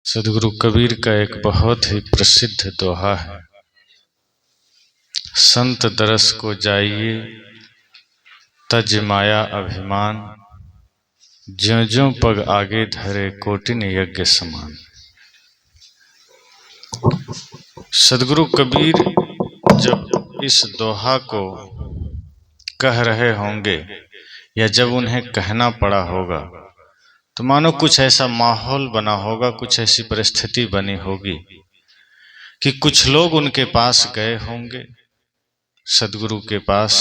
सदगुरु कबीर का एक बहुत ही प्रसिद्ध दोहा है। संत दरस को जाइए तज माया अभिमान, ज्यों ज्यों पग आगे धरे कोटिन यज्ञ समान। सदगुरु कबीर जब इस दोहा को कह रहे होंगे या जब उन्हें कहना पड़ा होगा तो मानो कुछ ऐसा माहौल बना होगा, कुछ ऐसी परिस्थिति बनी होगी कि कुछ लोग उनके पास गए होंगे, सदगुरु के पास,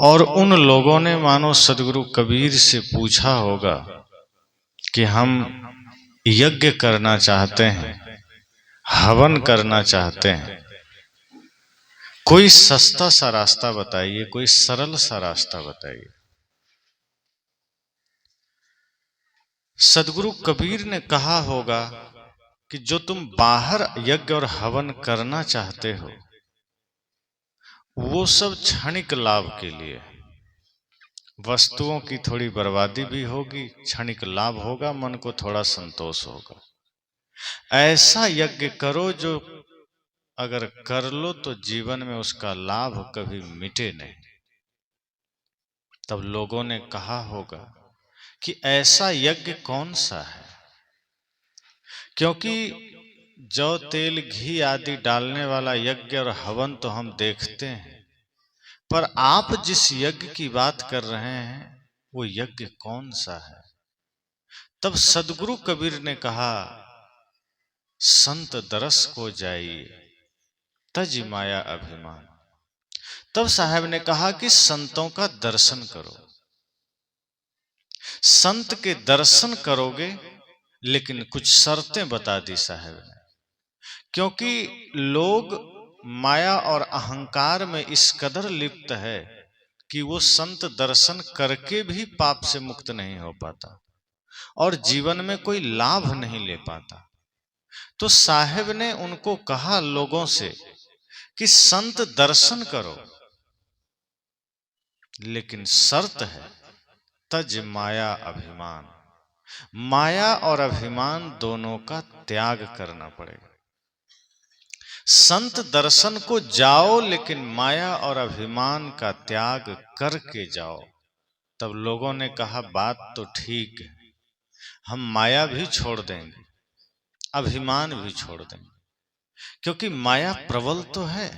और उन लोगों ने मानो सदगुरु कबीर से पूछा होगा कि हम यज्ञ करना चाहते हैं, हवन करना चाहते हैं, कोई सस्ता सा रास्ता बताइए, कोई सरल सा रास्ता बताइए। सदगुरु कबीर ने कहा होगा कि जो तुम बाहर यज्ञ और हवन करना चाहते हो वो सब क्षणिक लाभ के लिए, वस्तुओं की थोड़ी बर्बादी भी होगी, क्षणिक लाभ होगा, मन को थोड़ा संतोष होगा। ऐसा यज्ञ करो जो अगर कर लो तो जीवन में उसका लाभ कभी मिटे नहीं। तब लोगों ने कहा होगा कि ऐसा यज्ञ कौन सा है, क्योंकि जौ तेल घी आदि डालने वाला यज्ञ और हवन तो हम देखते हैं, पर आप जिस यज्ञ की बात कर रहे हैं वो यज्ञ कौन सा है। तब सदगुरु कबीर ने कहा, संत दरस को जाइए तज माया अभिमान। तब साहब ने कहा कि संतों का दर्शन करो। संत के दर्शन करोगे, लेकिन कुछ शर्तें बता दी साहब ने, क्योंकि लोग माया और अहंकार में इस कदर लिप्त है कि वो संत दर्शन करके भी पाप से मुक्त नहीं हो पाता और जीवन में कोई लाभ नहीं ले पाता। तो साहब ने उनको कहा लोगों से कि संत दर्शन करो, लेकिन शर्त है तज माया अभिमान। माया और अभिमान दोनों का त्याग करना पड़ेगा। संत दर्शन को जाओ, लेकिन माया और अभिमान का त्याग करके जाओ। तब लोगों ने कहा, बात तो ठीक है, हम माया भी छोड़ देंगे, अभिमान भी छोड़ देंगे, क्योंकि माया प्रबल तो है।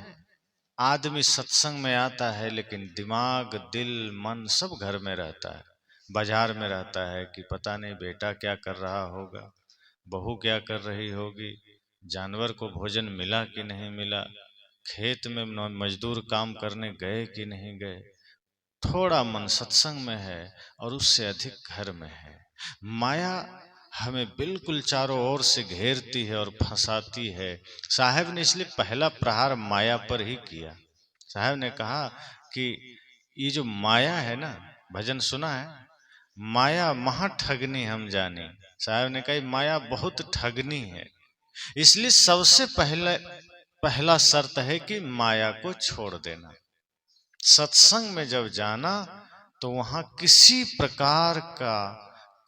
आदमी सत्संग में आता है लेकिन दिमाग, दिल, मन सब घर में रहता है, बाजार में रहता है कि पता नहीं बेटा क्या कर रहा होगा, बहू क्या कर रही होगी, जानवर को भोजन मिला कि नहीं मिला, खेत में मजदूर काम करने गए कि नहीं गए। थोड़ा मन सत्संग में है और उससे अधिक घर में है। माया हमें बिल्कुल चारों ओर से घेरती है और फंसाती है। साहब ने इसलिए पहला प्रहार माया पर ही किया। साहब ने कहा कि ये जो माया है ना, भजन सुना है, माया महा ठगनी हम जानी। साहब ने कहा माया बहुत ठगनी है, इसलिए सबसे पहला शर्त है कि माया को छोड़ देना। सत्संग में जब जाना तो वहां किसी प्रकार का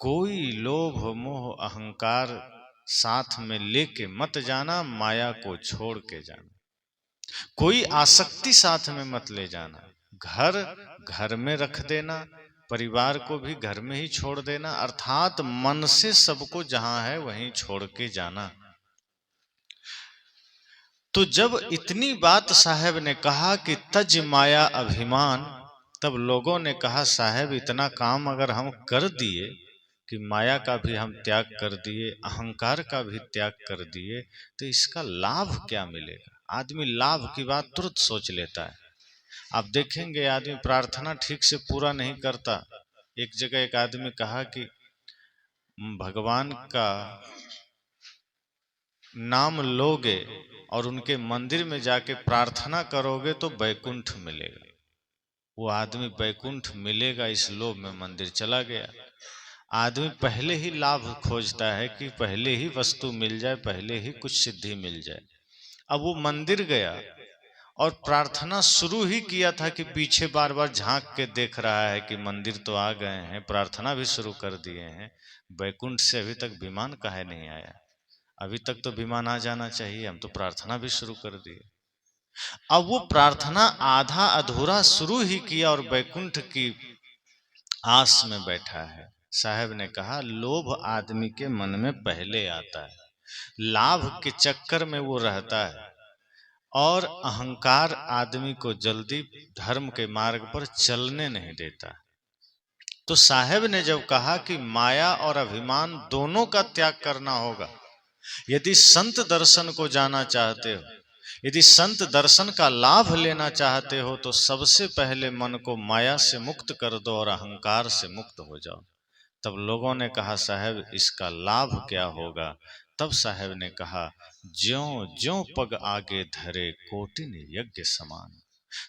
कोई लोभ, मोह, अहंकार साथ में लेके मत जाना, माया को छोड़ के जाना। कोई आसक्ति साथ में मत ले जाना। घर में रख देना, परिवार को भी घर में ही छोड़ देना, अर्थात मन से सबको जहां है वहीं छोड़ के जाना। तो जब इतनी बात साहब ने कहा कि तज माया अभिमान, तब लोगों ने कहा, साहब इतना काम अगर हम कर दिए कि माया का भी हम त्याग कर दिए, अहंकार का भी त्याग कर दिए, तो इसका लाभ क्या मिलेगा। आदमी लाभ की बात तुरंत सोच लेता है। आप देखेंगे आदमी प्रार्थना ठीक से पूरा नहीं करता। एक जगह एक आदमी कहा कि भगवान का नाम लोगे और उनके मंदिर में जाके प्रार्थना करोगे तो बैकुंठ मिलेगा। वो आदमी बैकुंठ मिलेगा इस लोभ में मंदिर चला गया। आदमी पहले ही लाभ खोजता है कि पहले ही वस्तु मिल जाए, पहले ही कुछ सिद्धि मिल जाए। अब वो मंदिर गया और प्रार्थना शुरू ही किया था कि पीछे बार बार झांक के देख रहा है कि मंदिर तो आ गए हैं, प्रार्थना भी शुरू कर दिए हैं, बैकुंठ से अभी तक विमान काहे नहीं आया, अभी तक तो विमान आ जाना चाहिए, हम तो प्रार्थना भी शुरू कर दिए। अब वो प्रार्थना आधा अधूरा शुरू ही किया और बैकुंठ की आस में बैठा है। साहब ने कहा लोभ आदमी के मन में पहले आता है, लाभ के चक्कर में वो रहता है, और अहंकार आदमी को जल्दी धर्म के मार्ग पर चलने नहीं देता। तो साहब ने जब कहा कि माया और अभिमान दोनों का त्याग करना होगा, यदि संत दर्शन को जाना चाहते हो, यदि संत दर्शन का लाभ लेना चाहते हो, तो सबसे पहले मन को माया से मुक्त कर दो और अहंकार से मुक्त हो जाओ। तब लोगों ने कहा साहब इसका लाभ क्या होगा? तब साहब ने कहा ज्यों ज्यों पग आगे धरे कोटिन यज्ञ समान।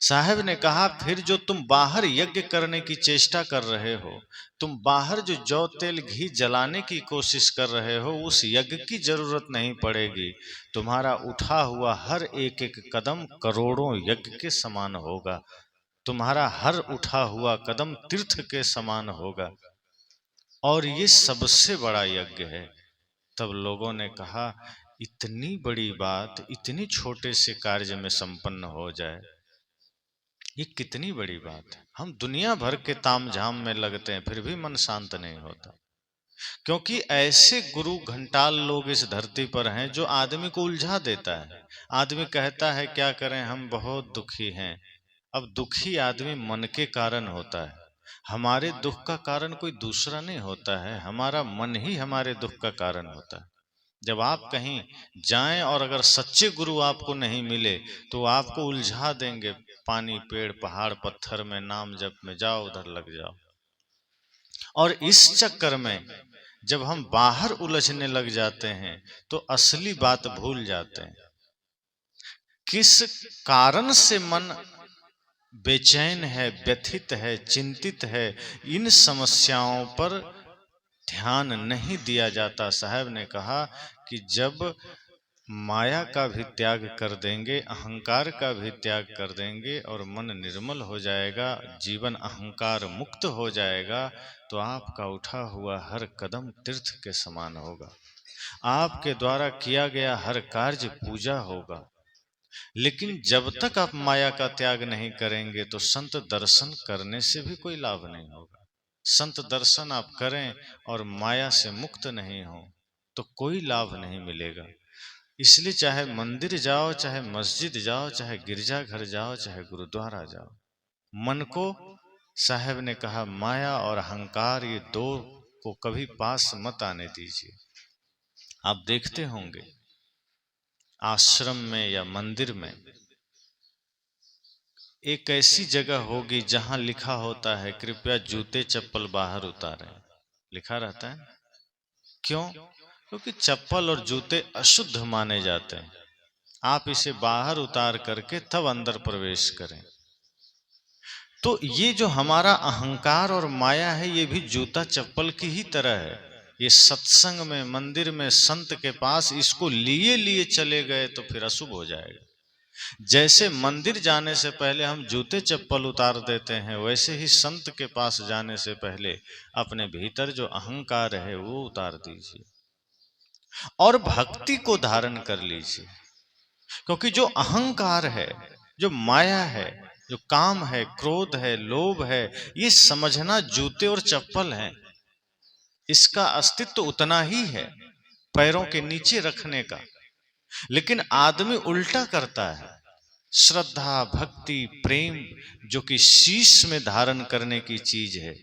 साहब ने कहा फिर जो तुम बाहर यज्ञ करने की चेष्टा कर रहे हो, तुम बाहर जो जौ तेल घी जलाने की कोशिश कर रहे हो, उस यज्ञ की जरूरत नहीं पड़ेगी। तुम्हारा उठा हुआ हर एक एक कदम करोड़ों यज्ञ के समान होगा, तुम्हारा हर उठा हुआ कदम तीर्थ के समान होगा, और ये सबसे बड़ा यज्ञ है। तब लोगों ने कहा इतनी बड़ी बात इतनी छोटे से कार्य में संपन्न हो जाए, ये कितनी बड़ी बात है। हम दुनिया भर के तामझाम में लगते हैं फिर भी मन शांत नहीं होता, क्योंकि ऐसे गुरु घंटाल लोग इस धरती पर हैं जो आदमी को उलझा देता है। आदमी कहता है क्या करें हम बहुत दुखी हैं। अब दुखी आदमी मन के कारण होता है, हमारे दुख का कारण कोई दूसरा नहीं होता है, हमारा मन ही हमारे दुख का कारण होता है। जब आप कहीं जाएं और अगर सच्चे गुरु आपको नहीं मिले तो आपको उलझा देंगे, पानी पेड़ पहाड़ पत्थर में, नाम जप में, जाओ उधर लग जाओ। और इस चक्कर में जब हम बाहर उलझने लग जाते हैं तो असली बात भूल जाते हैं। किस कारण से मन बेचैन है, व्यथित है, चिंतित है, इन समस्याओं पर ध्यान नहीं दिया जाता। साहब ने कहा कि जब माया का भी त्याग कर देंगे, अहंकार का भी त्याग कर देंगे और मन निर्मल हो जाएगा, जीवन अहंकार मुक्त हो जाएगा, तो आपका उठा हुआ हर कदम तीर्थ के समान होगा, आपके द्वारा किया गया हर कार्य पूजा होगा। लेकिन जब तक आप माया का त्याग नहीं करेंगे तो संत दर्शन करने से भी कोई लाभ नहीं होगा। संत दर्शन आप करें और माया से मुक्त नहीं हो तो कोई लाभ नहीं मिलेगा। इसलिए चाहे मंदिर जाओ, चाहे मस्जिद जाओ, चाहे गिरजाघर जाओ, चाहे गुरुद्वारा जाओ, मन को साहब ने कहा माया और अहंकार ये दो को कभी पास मत आने दीजिए। आप देखते होंगे आश्रम में या मंदिर में एक ऐसी जगह होगी जहां लिखा होता है कृपया जूते चप्पल बाहर उतारें, लिखा रहता है। क्यों? क्योंकि चप्पल और जूते अशुद्ध माने जाते हैं, आप इसे बाहर उतार करके तब अंदर प्रवेश करें। तो ये जो हमारा अहंकार और माया है ये भी जूता चप्पल की ही तरह है। ये सत्संग में, मंदिर में, संत के पास इसको लिए लिए चले गए तो फिर अशुभ हो जाएगा। जैसे मंदिर जाने से पहले हम जूते चप्पल उतार देते हैं, वैसे ही संत के पास जाने से पहले अपने भीतर जो अहंकार है वो उतार दीजिए और भक्ति को धारण कर लीजिए। क्योंकि जो अहंकार है, जो माया है, जो काम है, क्रोध है, लोभ है, ये समझना जूते और चप्पल हैं। इसका अस्तित्व उतना ही है पैरों के नीचे रखने का। लेकिन आदमी उल्टा करता है। श्रद्धा, भक्ति, प्रेम जो कि शीश में धारण करने की चीज है,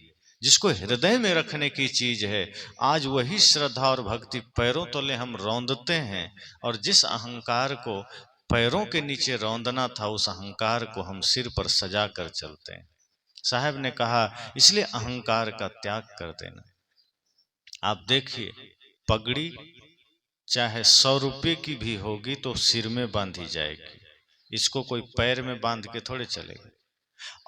जिसको हृदय में रखने की चीज है, आज वही श्रद्धा और भक्ति पैरों तले हम रौंदते हैं, और जिस अहंकार को पैरों के नीचे रौंदना था उस अहंकार को हम सिर पर सजा कर चलते हैं। साहब ने कहा इसलिए अहंकार का त्याग कर देना। आप देखिए पगड़ी चाहे 100 रुपये की भी होगी तो सिर में बांधी जाएगी, इसको कोई पैर में बांध के थोड़े चलेगा।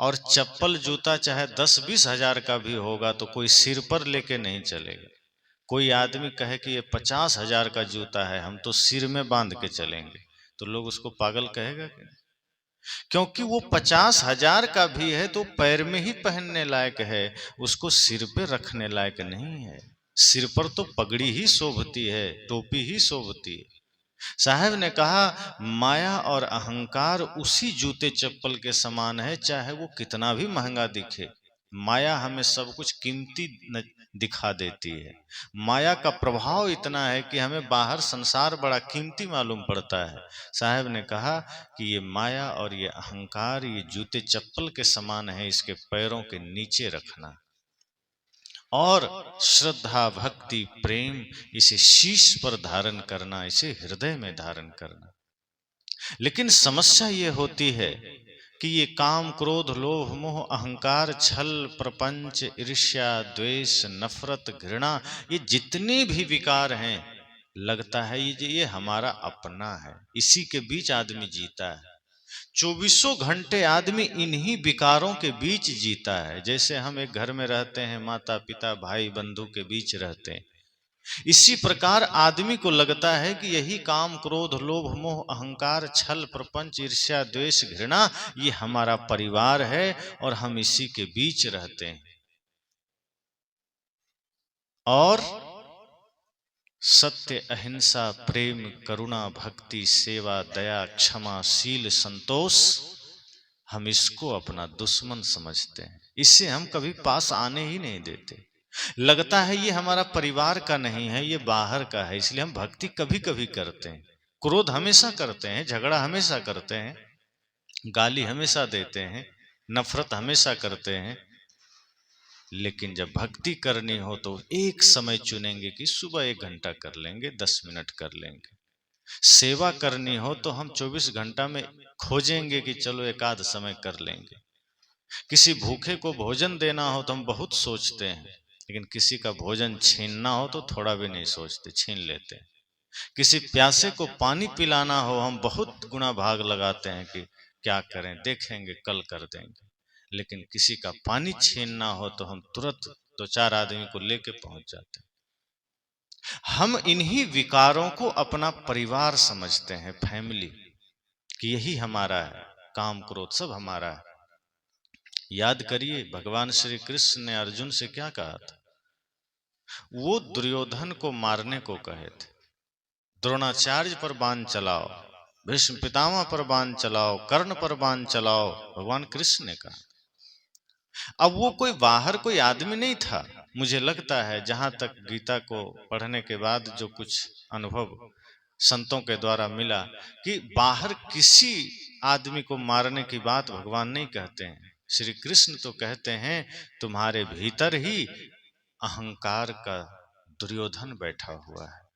और चप्पल जूता चाहे 10-20 हजार का भी होगा तो कोई सिर पर लेके नहीं चलेगा। कोई आदमी कहे कि ये 50 हजार का जूता है, हम तो सिर में बांध के चलेंगे, तो लोग उसको पागल कहेगा कि? क्योंकि वो 50,000 का भी है तो पैर में ही पहनने लायक है, उसको सिर पे रखने लायक नहीं है। सिर पर तो पगड़ी ही शोभती है, टोपी ही शोभती है। साहब ने कहा माया और अहंकार उसी जूते चप्पल के समान है, चाहे वो कितना भी महंगा दिखे। माया हमें सब कुछ कीमती दिखा देती है। माया का प्रभाव इतना है कि हमें बाहर संसार बड़ा कीमती मालूम पड़ता है। साहब ने कहा कि ये माया और ये अहंकार ये जूते चप्पल के समान है, इसके पैरों के नीचे रखना और श्रद्धा भक्ति प्रेम इसे शीश पर धारण करना, इसे हृदय में धारण करना। लेकिन समस्या ये होती है कि ये काम क्रोध लोभ मोह अहंकार छल प्रपंच ईर्ष्या द्वेष नफरत घृणा ये जितने भी विकार हैं, लगता है ये हमारा अपना है। इसी के बीच आदमी जीता है। 24 घंटे आदमी इन्हीं विकारों के बीच जीता है। जैसे हम एक घर में रहते हैं, माता पिता भाई बंधु के बीच रहते हैं, इसी प्रकार आदमी को लगता है कि यही काम क्रोध लोभ मोह अहंकार छल प्रपंच ईर्ष्या द्वेष घृणा ये हमारा परिवार है और हम इसी के बीच रहते हैं। और सत्य अहिंसा प्रेम करुणा भक्ति सेवा दया क्षमा शील संतोष हम इसको अपना दुश्मन समझते हैं। इससे हम कभी पास आने ही नहीं देते। लगता है ये हमारा परिवार का नहीं है, ये बाहर का है, इसलिए हम भक्ति कभी कभी करते हैं। क्रोध हमेशा करते हैं, झगड़ा हमेशा करते हैं, गाली हमेशा देते हैं, नफरत हमेशा करते हैं। लेकिन जब भक्ति करनी हो तो एक समय चुनेंगे कि सुबह 1 घंटा कर लेंगे, 10 मिनट कर लेंगे। सेवा करनी हो तो हम 24 घंटा में खोजेंगे कि चलो एक आध समय कर लेंगे। किसी भूखे को भोजन देना हो तो हम बहुत सोचते हैं, लेकिन किसी का भोजन छीनना हो तो थोड़ा भी नहीं सोचते, छीन लेते हैं। किसी प्यासे को पानी पिलाना हो हम बहुत गुना भाग लगाते हैं कि क्या करें, देखेंगे कल कर देंगे। लेकिन किसी का पानी छीनना हो तो हम तुरंत 2-4 आदमी को लेके पहुंच जाते हैं। हम इन्हीं विकारों को अपना परिवार समझते हैं, फैमिली, कि यही हमारा है, काम क्रोध सब हमारा है। याद करिए भगवान श्री कृष्ण ने अर्जुन से क्या कहा था। वो दुर्योधन को मारने को कहे थे, द्रोणाचार्य पर बाण चलाओ, भीष्म पितामह पर बाण चलाओ, कर्ण पर बाण चलाओ, भगवान कृष्ण ने कहा। अब वो कोई बाहर कोई आदमी नहीं था। मुझे लगता है जहां तक गीता को पढ़ने के बाद जो कुछ अनुभव संतों के द्वारा मिला कि बाहर किसी आदमी को मारने की बात भगवान नहीं कहते हैं। श्री कृष्ण तो कहते हैं तुम्हारे भीतर ही अहंकार का दुर्योधन बैठा हुआ है।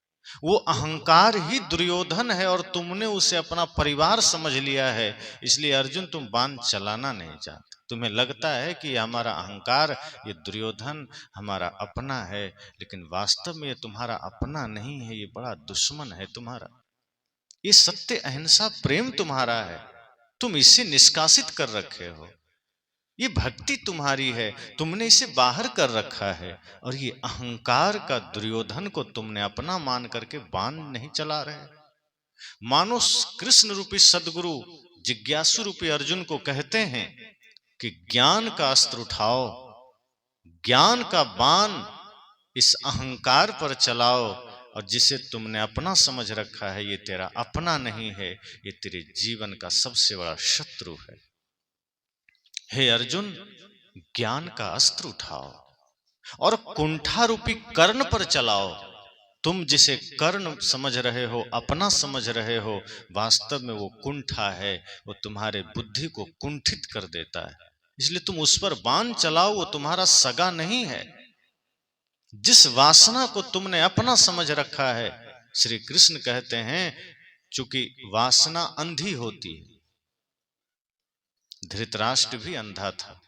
वो अहंकार ही दुर्योधन है और तुमने उसे अपना परिवार समझ लिया है। इसलिए अर्जुन तुम बाण चलाना नहीं चाहते। तुम्हें लगता है कि हमारा अहंकार ये दुर्योधन हमारा अपना है, लेकिन वास्तव में ये तुम्हारा अपना नहीं है, ये बड़ा दुश्मन है तुम्हारा। ये सत्य अहिंसा प्रेम तुम्हारा है, तुम इसे निष्कासित कर रखे हो। ये भक्ति तुम्हारी है, तुमने इसे बाहर कर रखा है। और ये अहंकार का दुर्योधन को तुमने अपना मान करके बाण नहीं चला रहे। मानो कृष्ण रूपी सदगुरु जिज्ञासु रूपी अर्जुन को कहते हैं कि ज्ञान का अस्त्र उठाओ, ज्ञान का बाण इस अहंकार पर चलाओ, और जिसे तुमने अपना समझ रखा है ये तेरा अपना नहीं है, ये तेरे जीवन का सबसे बड़ा शत्रु है। हे अर्जुन, ज्ञान का अस्त्र उठाओ और कुंठा रूपी कर्ण पर चलाओ। तुम जिसे कर्ण समझ रहे हो, अपना समझ रहे हो, वास्तव में वो कुंठा है, वो तुम्हारे बुद्धि को कुंठित कर देता है। इसलिए तुम उस पर बाण चलाओ, वो तुम्हारा सगा नहीं है। जिस वासना को तुमने अपना समझ रखा है, श्री कृष्ण कहते हैं चूंकि वासना अंधी होती है, धृतराष्ट्र भी अंधा था।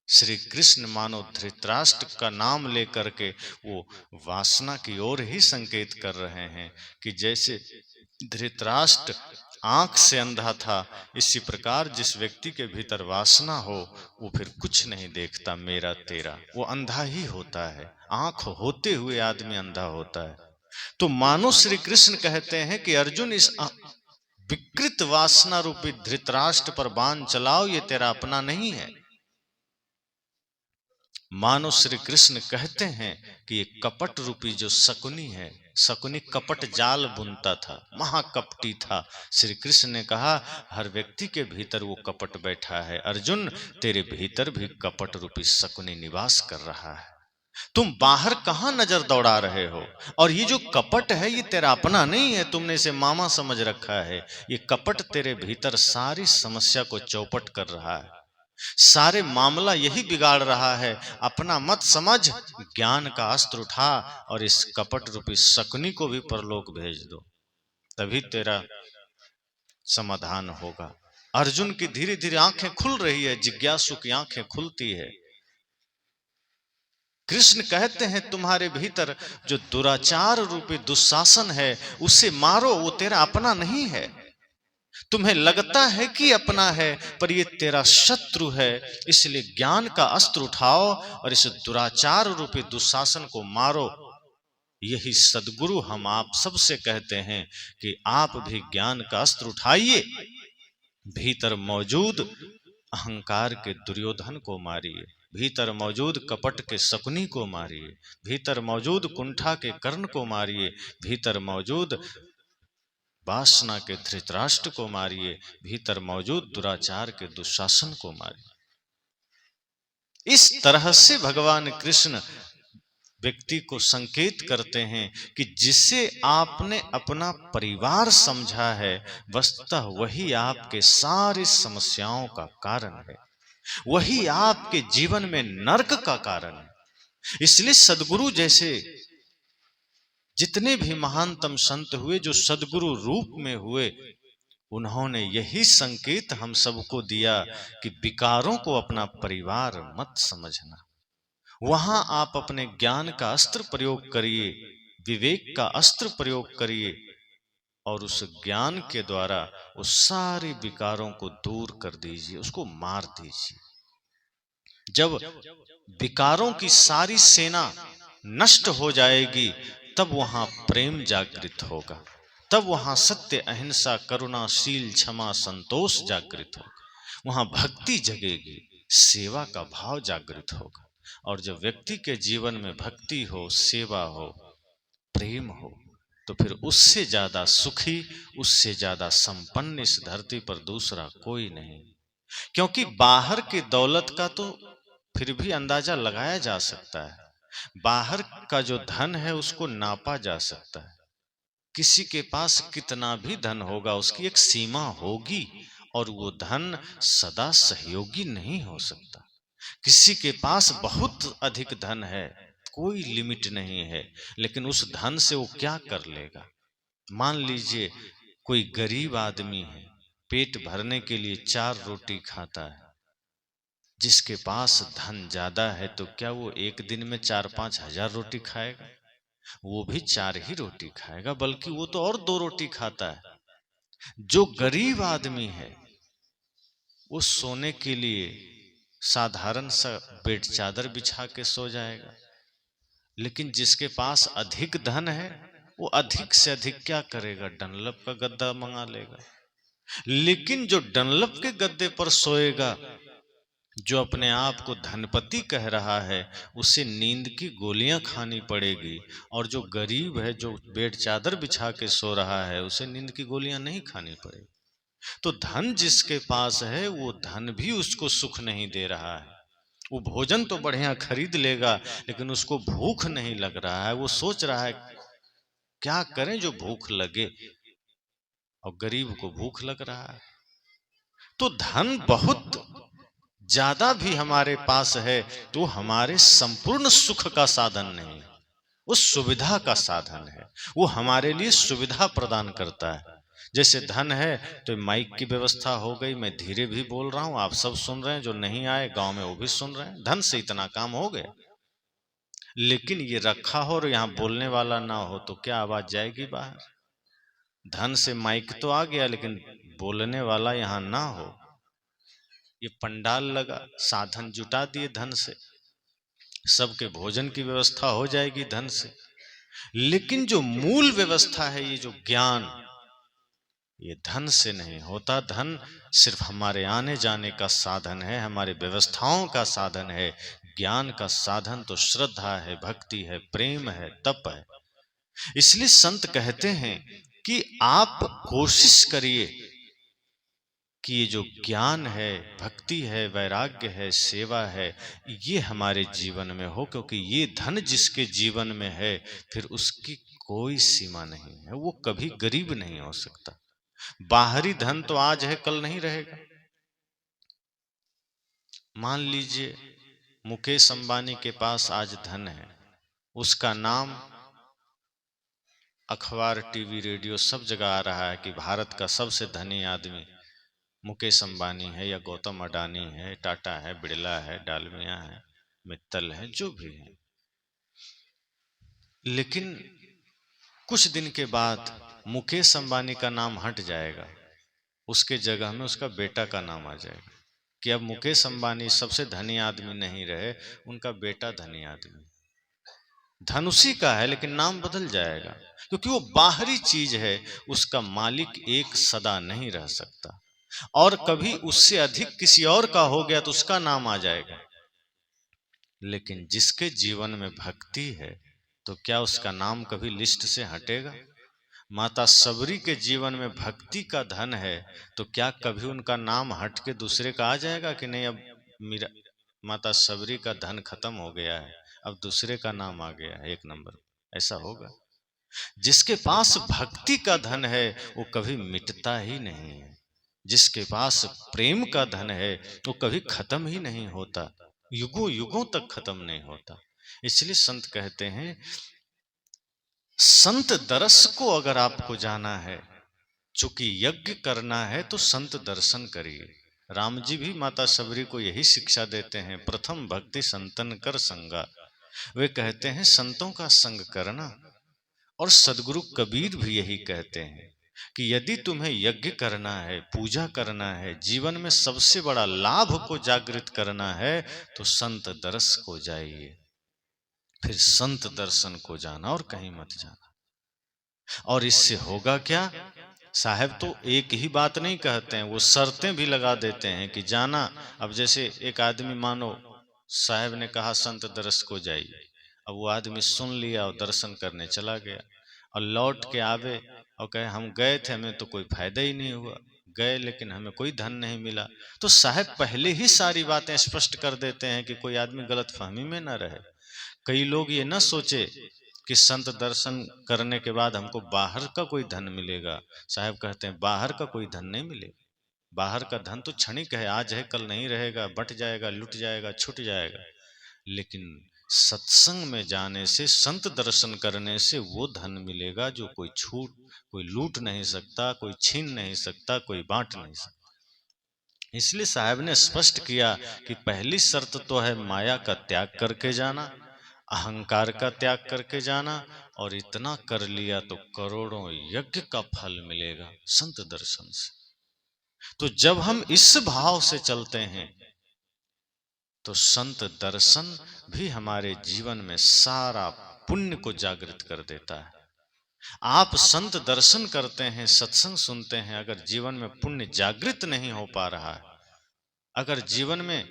श्री कृष्ण मानो धृतराष्ट्र का नाम लेकर के वो वासना की ओर ही संकेत कर रहे हैं कि जैसे धृतराष्ट्र आंख से अंधा था, इसी प्रकार जिस व्यक्ति के भीतर वासना हो वो फिर कुछ नहीं देखता मेरा तेरा, वो अंधा ही होता है। आंख होते हुए आदमी अंधा होता है। तो मानो श्री कृष्ण कहते हैं कि अर्जुन इस विकृत वासना रूपी धृतराष्ट्र पर बाण चलाओ, ये तेरा अपना नहीं है। मानो श्री कृष्ण कहते हैं कि ये कपट रूपी जो शकुनी है, शकुनी कपट जाल बुनता था, महाकपटी था। श्री कृष्ण ने कहा हर व्यक्ति के भीतर वो कपट बैठा है। अर्जुन, तेरे भीतर भी कपट रूपी शकुनी निवास कर रहा है। तुम बाहर कहां नजर दौड़ा रहे हो? और ये जो कपट है ये तेरा अपना नहीं है, तुमने इसे मामा समझ रखा है। ये कपट तेरे भीतर सारी समस्या को चौपट कर रहा है, सारे मामला यही बिगाड़ रहा है। अपना मत समझ, ज्ञान का अस्त्र उठा और इस कपट रूपी शकुनी को भी परलोक भेज दो, तभी तेरा समाधान होगा। अर्जुन की धीरे धीरे आंखें खुल रही है, जिज्ञासु की आंखें खुलती है। कृष्ण कहते हैं तुम्हारे भीतर जो दुराचार रूपी दुशासन है उसे मारो, वो तेरा अपना नहीं है। तुम्हें लगता है कि अपना है, पर ये तेरा शत्रु है। इसलिए ज्ञान का अस्त्र उठाओ और इस दुराचार रूपी दुशासन को मारो। यही सद्गुरु हम आप सबसे कहते हैं कि आप भी ज्ञान का अस्त्र उठाइए, भीतर मौजूद अहंकार के दुर्योधन को मारिए, भीतर मौजूद कपट के शकुनी को मारिए, भीतर मौजूद कुंठा के कर्ण को मारिए, भीतर मौजूद वासना के धृतराष्ट्र को मारिए, भीतर मौजूद दुराचार के दुशासन को मारिए। इस तरह से भगवान कृष्ण व्यक्ति को संकेत करते हैं कि जिसे आपने अपना परिवार समझा है, वस्तुतः वही आपके सारी समस्याओं का कारण है, वही आपके जीवन में नरक का कारण है। इसलिए सद्गुरु जैसे जितने भी महानतम संत हुए जो सद्गुरु रूप में हुए, उन्होंने यही संकेत हम सबको दिया कि विकारों को अपना परिवार मत समझना। वहां आप अपने ज्ञान का अस्त्र प्रयोग करिए, विवेक का अस्त्र प्रयोग करिए और उस ज्ञान के द्वारा उस सारे विकारों को दूर कर दीजिए, उसको मार दीजिए। जब विकारों की सारी सेना नष्ट हो जाएगी, तब वहां प्रेम जागृत होगा, तब वहां सत्य, अहिंसा, करुणाशील, क्षमा, संतोष जागृत होगा, वहां भक्ति जगेगी, सेवा का भाव जागृत होगा। और जब व्यक्ति के जीवन में भक्ति हो, सेवा हो, प्रेम हो, तो फिर उससे ज्यादा सुखी, उससे ज्यादा संपन्न इस धरती पर दूसरा कोई नहीं। क्योंकि बाहर की दौलत का तो फिर भी अंदाजा लगाया जा सकता है, बाहर का जो धन है उसको नापा जा सकता है। किसी के पास कितना भी धन होगा, उसकी एक सीमा होगी, और वो धन सदा सहयोगी नहीं हो सकता। किसी के पास बहुत अधिक धन है, कोई लिमिट नहीं है, लेकिन उस धन से वो क्या कर लेगा। मान लीजिए कोई गरीब आदमी है, पेट भरने के लिए 4 रोटी खाता है। जिसके पास धन ज्यादा है तो क्या वो एक दिन में 4-5 हजार रोटी खाएगा? वो भी 4 ही रोटी खाएगा, बल्कि वो तो और 2 रोटी खाता है। जो गरीब आदमी है वो सोने के लिए साधारण सा बेड चादर बिछा के सो जाएगा, लेकिन जिसके पास अधिक धन है वो अधिक से अधिक क्या करेगा, डनलप का गद्दा मंगा लेगा। लेकिन जो डनलप के गद्दे पर सोएगा, जो अपने आप को धनपति कह रहा है, उसे नींद की गोलियां खानी पड़ेगी। और जो गरीब है, जो बेड चादर बिछा के सो रहा है, उसे नींद की गोलियां नहीं खानी पड़ेगी। तो धन जिसके पास है वो धन भी उसको सुख नहीं दे रहा है। वो भोजन तो बढ़िया खरीद लेगा, लेकिन उसको भूख नहीं लग रहा है। वो सोच रहा है क्या करें जो भूख लगे, और गरीब को भूख लग रहा है। तो धन बहुत ज्यादा भी हमारे पास है तो हमारे संपूर्ण सुख का साधन नहीं, वो सुविधा का साधन है। वो हमारे लिए सुविधा प्रदान करता है। जैसे धन है तो माइक की व्यवस्था हो गई, मैं धीरे भी बोल रहा हूं, आप सब सुन रहे हैं, जो नहीं आए गांव में वो भी सुन रहे हैं, धन से इतना काम हो गया। लेकिन ये रखा हो और यहां बोलने वाला ना हो तो क्या आवाज जाएगी बाहर? धन से माइक तो आ गया, लेकिन बोलने वाला यहां ना हो। ये पंडाल लगा, साधन जुटा दिए धन से, सबके भोजन की व्यवस्था हो जाएगी धन से। लेकिन जो मूल व्यवस्था है, ये जो ज्ञान, ये धन से नहीं होता। धन सिर्फ हमारे आने जाने का साधन है, हमारे व्यवस्थाओं का साधन है। ज्ञान का साधन तो श्रद्धा है, भक्ति है, प्रेम है, तप है। इसलिए संत कहते हैं कि आप कोशिश करिए कि ये जो ज्ञान है, भक्ति है, वैराग्य है, सेवा है, ये हमारे जीवन में हो, क्योंकि ये धन जिसके जीवन में है फिर उसकी कोई सीमा नहीं है, वो कभी गरीब नहीं हो सकता। बाहरी धन तो आज है कल नहीं रहेगा। मान लीजिए मुकेश अंबानी के पास आज धन है, उसका नाम अखबार, टीवी, रेडियो सब जगह आ रहा है कि भारत का सबसे धनी आदमी मुकेश अंबानी है, या गौतम अडानी है, टाटा है, बिड़ला है, डालमिया है, मित्तल है, जो भी है। लेकिन कुछ दिन के बाद मुकेश अंबानी का नाम हट जाएगा, उसके जगह में उसका बेटा का नाम आ जाएगा कि अब मुकेश अंबानी सबसे धनी आदमी नहीं रहे, उनका बेटा धनी आदमी। धन उसी का है लेकिन नाम बदल जाएगा, क्योंकि वो बाहरी चीज है, उसका मालिक एक सदा नहीं रह सकता। और कभी उससे अधिक किसी और का हो गया तो उसका नाम आ जाएगा। लेकिन जिसके जीवन में भक्ति है तो क्या उसका नाम कभी लिस्ट से हटेगा? माता सबरी के जीवन में भक्ति का धन है तो क्या कभी उनका नाम हट के दूसरे का आ जाएगा कि नहीं, अब मेरा माता सबरी का धन खत्म हो गया है, अब दूसरे का नाम आ गया है एक नंबर? ऐसा होगा? जिसके पास भक्ति का धन है वो कभी मिटता ही नहीं है। जिसके पास प्रेम का धन है वो कभी खत्म ही नहीं होता, युगों युगों तक खत्म नहीं होता। इसलिए संत कहते हैं, संत दरस को अगर आपको जाना है, चूंकि यज्ञ करना है तो संत दर्शन करिए। राम जी भी माता सबरी को यही शिक्षा देते हैं, प्रथम भक्ति संतन कर संगा। वे कहते हैं संतों का संग करना। और सदगुरु कबीर भी यही कहते हैं कि यदि तुम्हें यज्ञ करना है, पूजा करना है, जीवन में सबसे बड़ा लाभ को जागृत करना है तो संत दरस को जाइए, फिर संत दर्शन को जाना और कहीं मत जाना। और इससे होगा क्या? साहब तो एक ही बात नहीं कहते हैं, वो शर्तें भी लगा देते हैं कि जाना। अब जैसे एक आदमी, मानो साहब ने कहा संत दरस को जाइए, अब वो आदमी सुन लिया और दर्शन करने चला गया और लौट के आवे और कहे हम गए थे, हमें तो कोई फायदा ही नहीं हुआ, गए लेकिन हमें कोई धन नहीं मिला। तो साहब पहले ही सारी बातें स्पष्ट कर देते हैं कि कोई आदमी गलत फहमी में न रहे। कई लोग ये न सोचे कि संत दर्शन करने के बाद हमको बाहर का कोई धन मिलेगा। साहब कहते हैं बाहर का कोई धन नहीं मिलेगा, बाहर का धन तो क्षणिक है, आज है कल नहीं रहेगा, बट जाएगा, लुट जाएगा, छूट जाएगा। लेकिन सत्संग में जाने से, संत दर्शन करने से वो धन मिलेगा जो कोई कोई लूट नहीं सकता, कोई छीन नहीं सकता, कोई बांट नहीं सकता। इसलिए साहब ने स्पष्ट किया कि पहली शर्त तो है माया का त्याग करके जाना, अहंकार का त्याग करके जाना, और इतना कर लिया तो करोड़ों यज्ञ का फल मिलेगा संत दर्शन से। तो जब हम इस भाव से चलते हैं तो संत दर्शन भी हमारे जीवन में सारा पुण्य को जागृत कर देता है। आप संत दर्शन करते हैं, सत्संग सुनते हैं, अगर जीवन में पुण्य जागृत नहीं हो पा रहा है, अगर जीवन में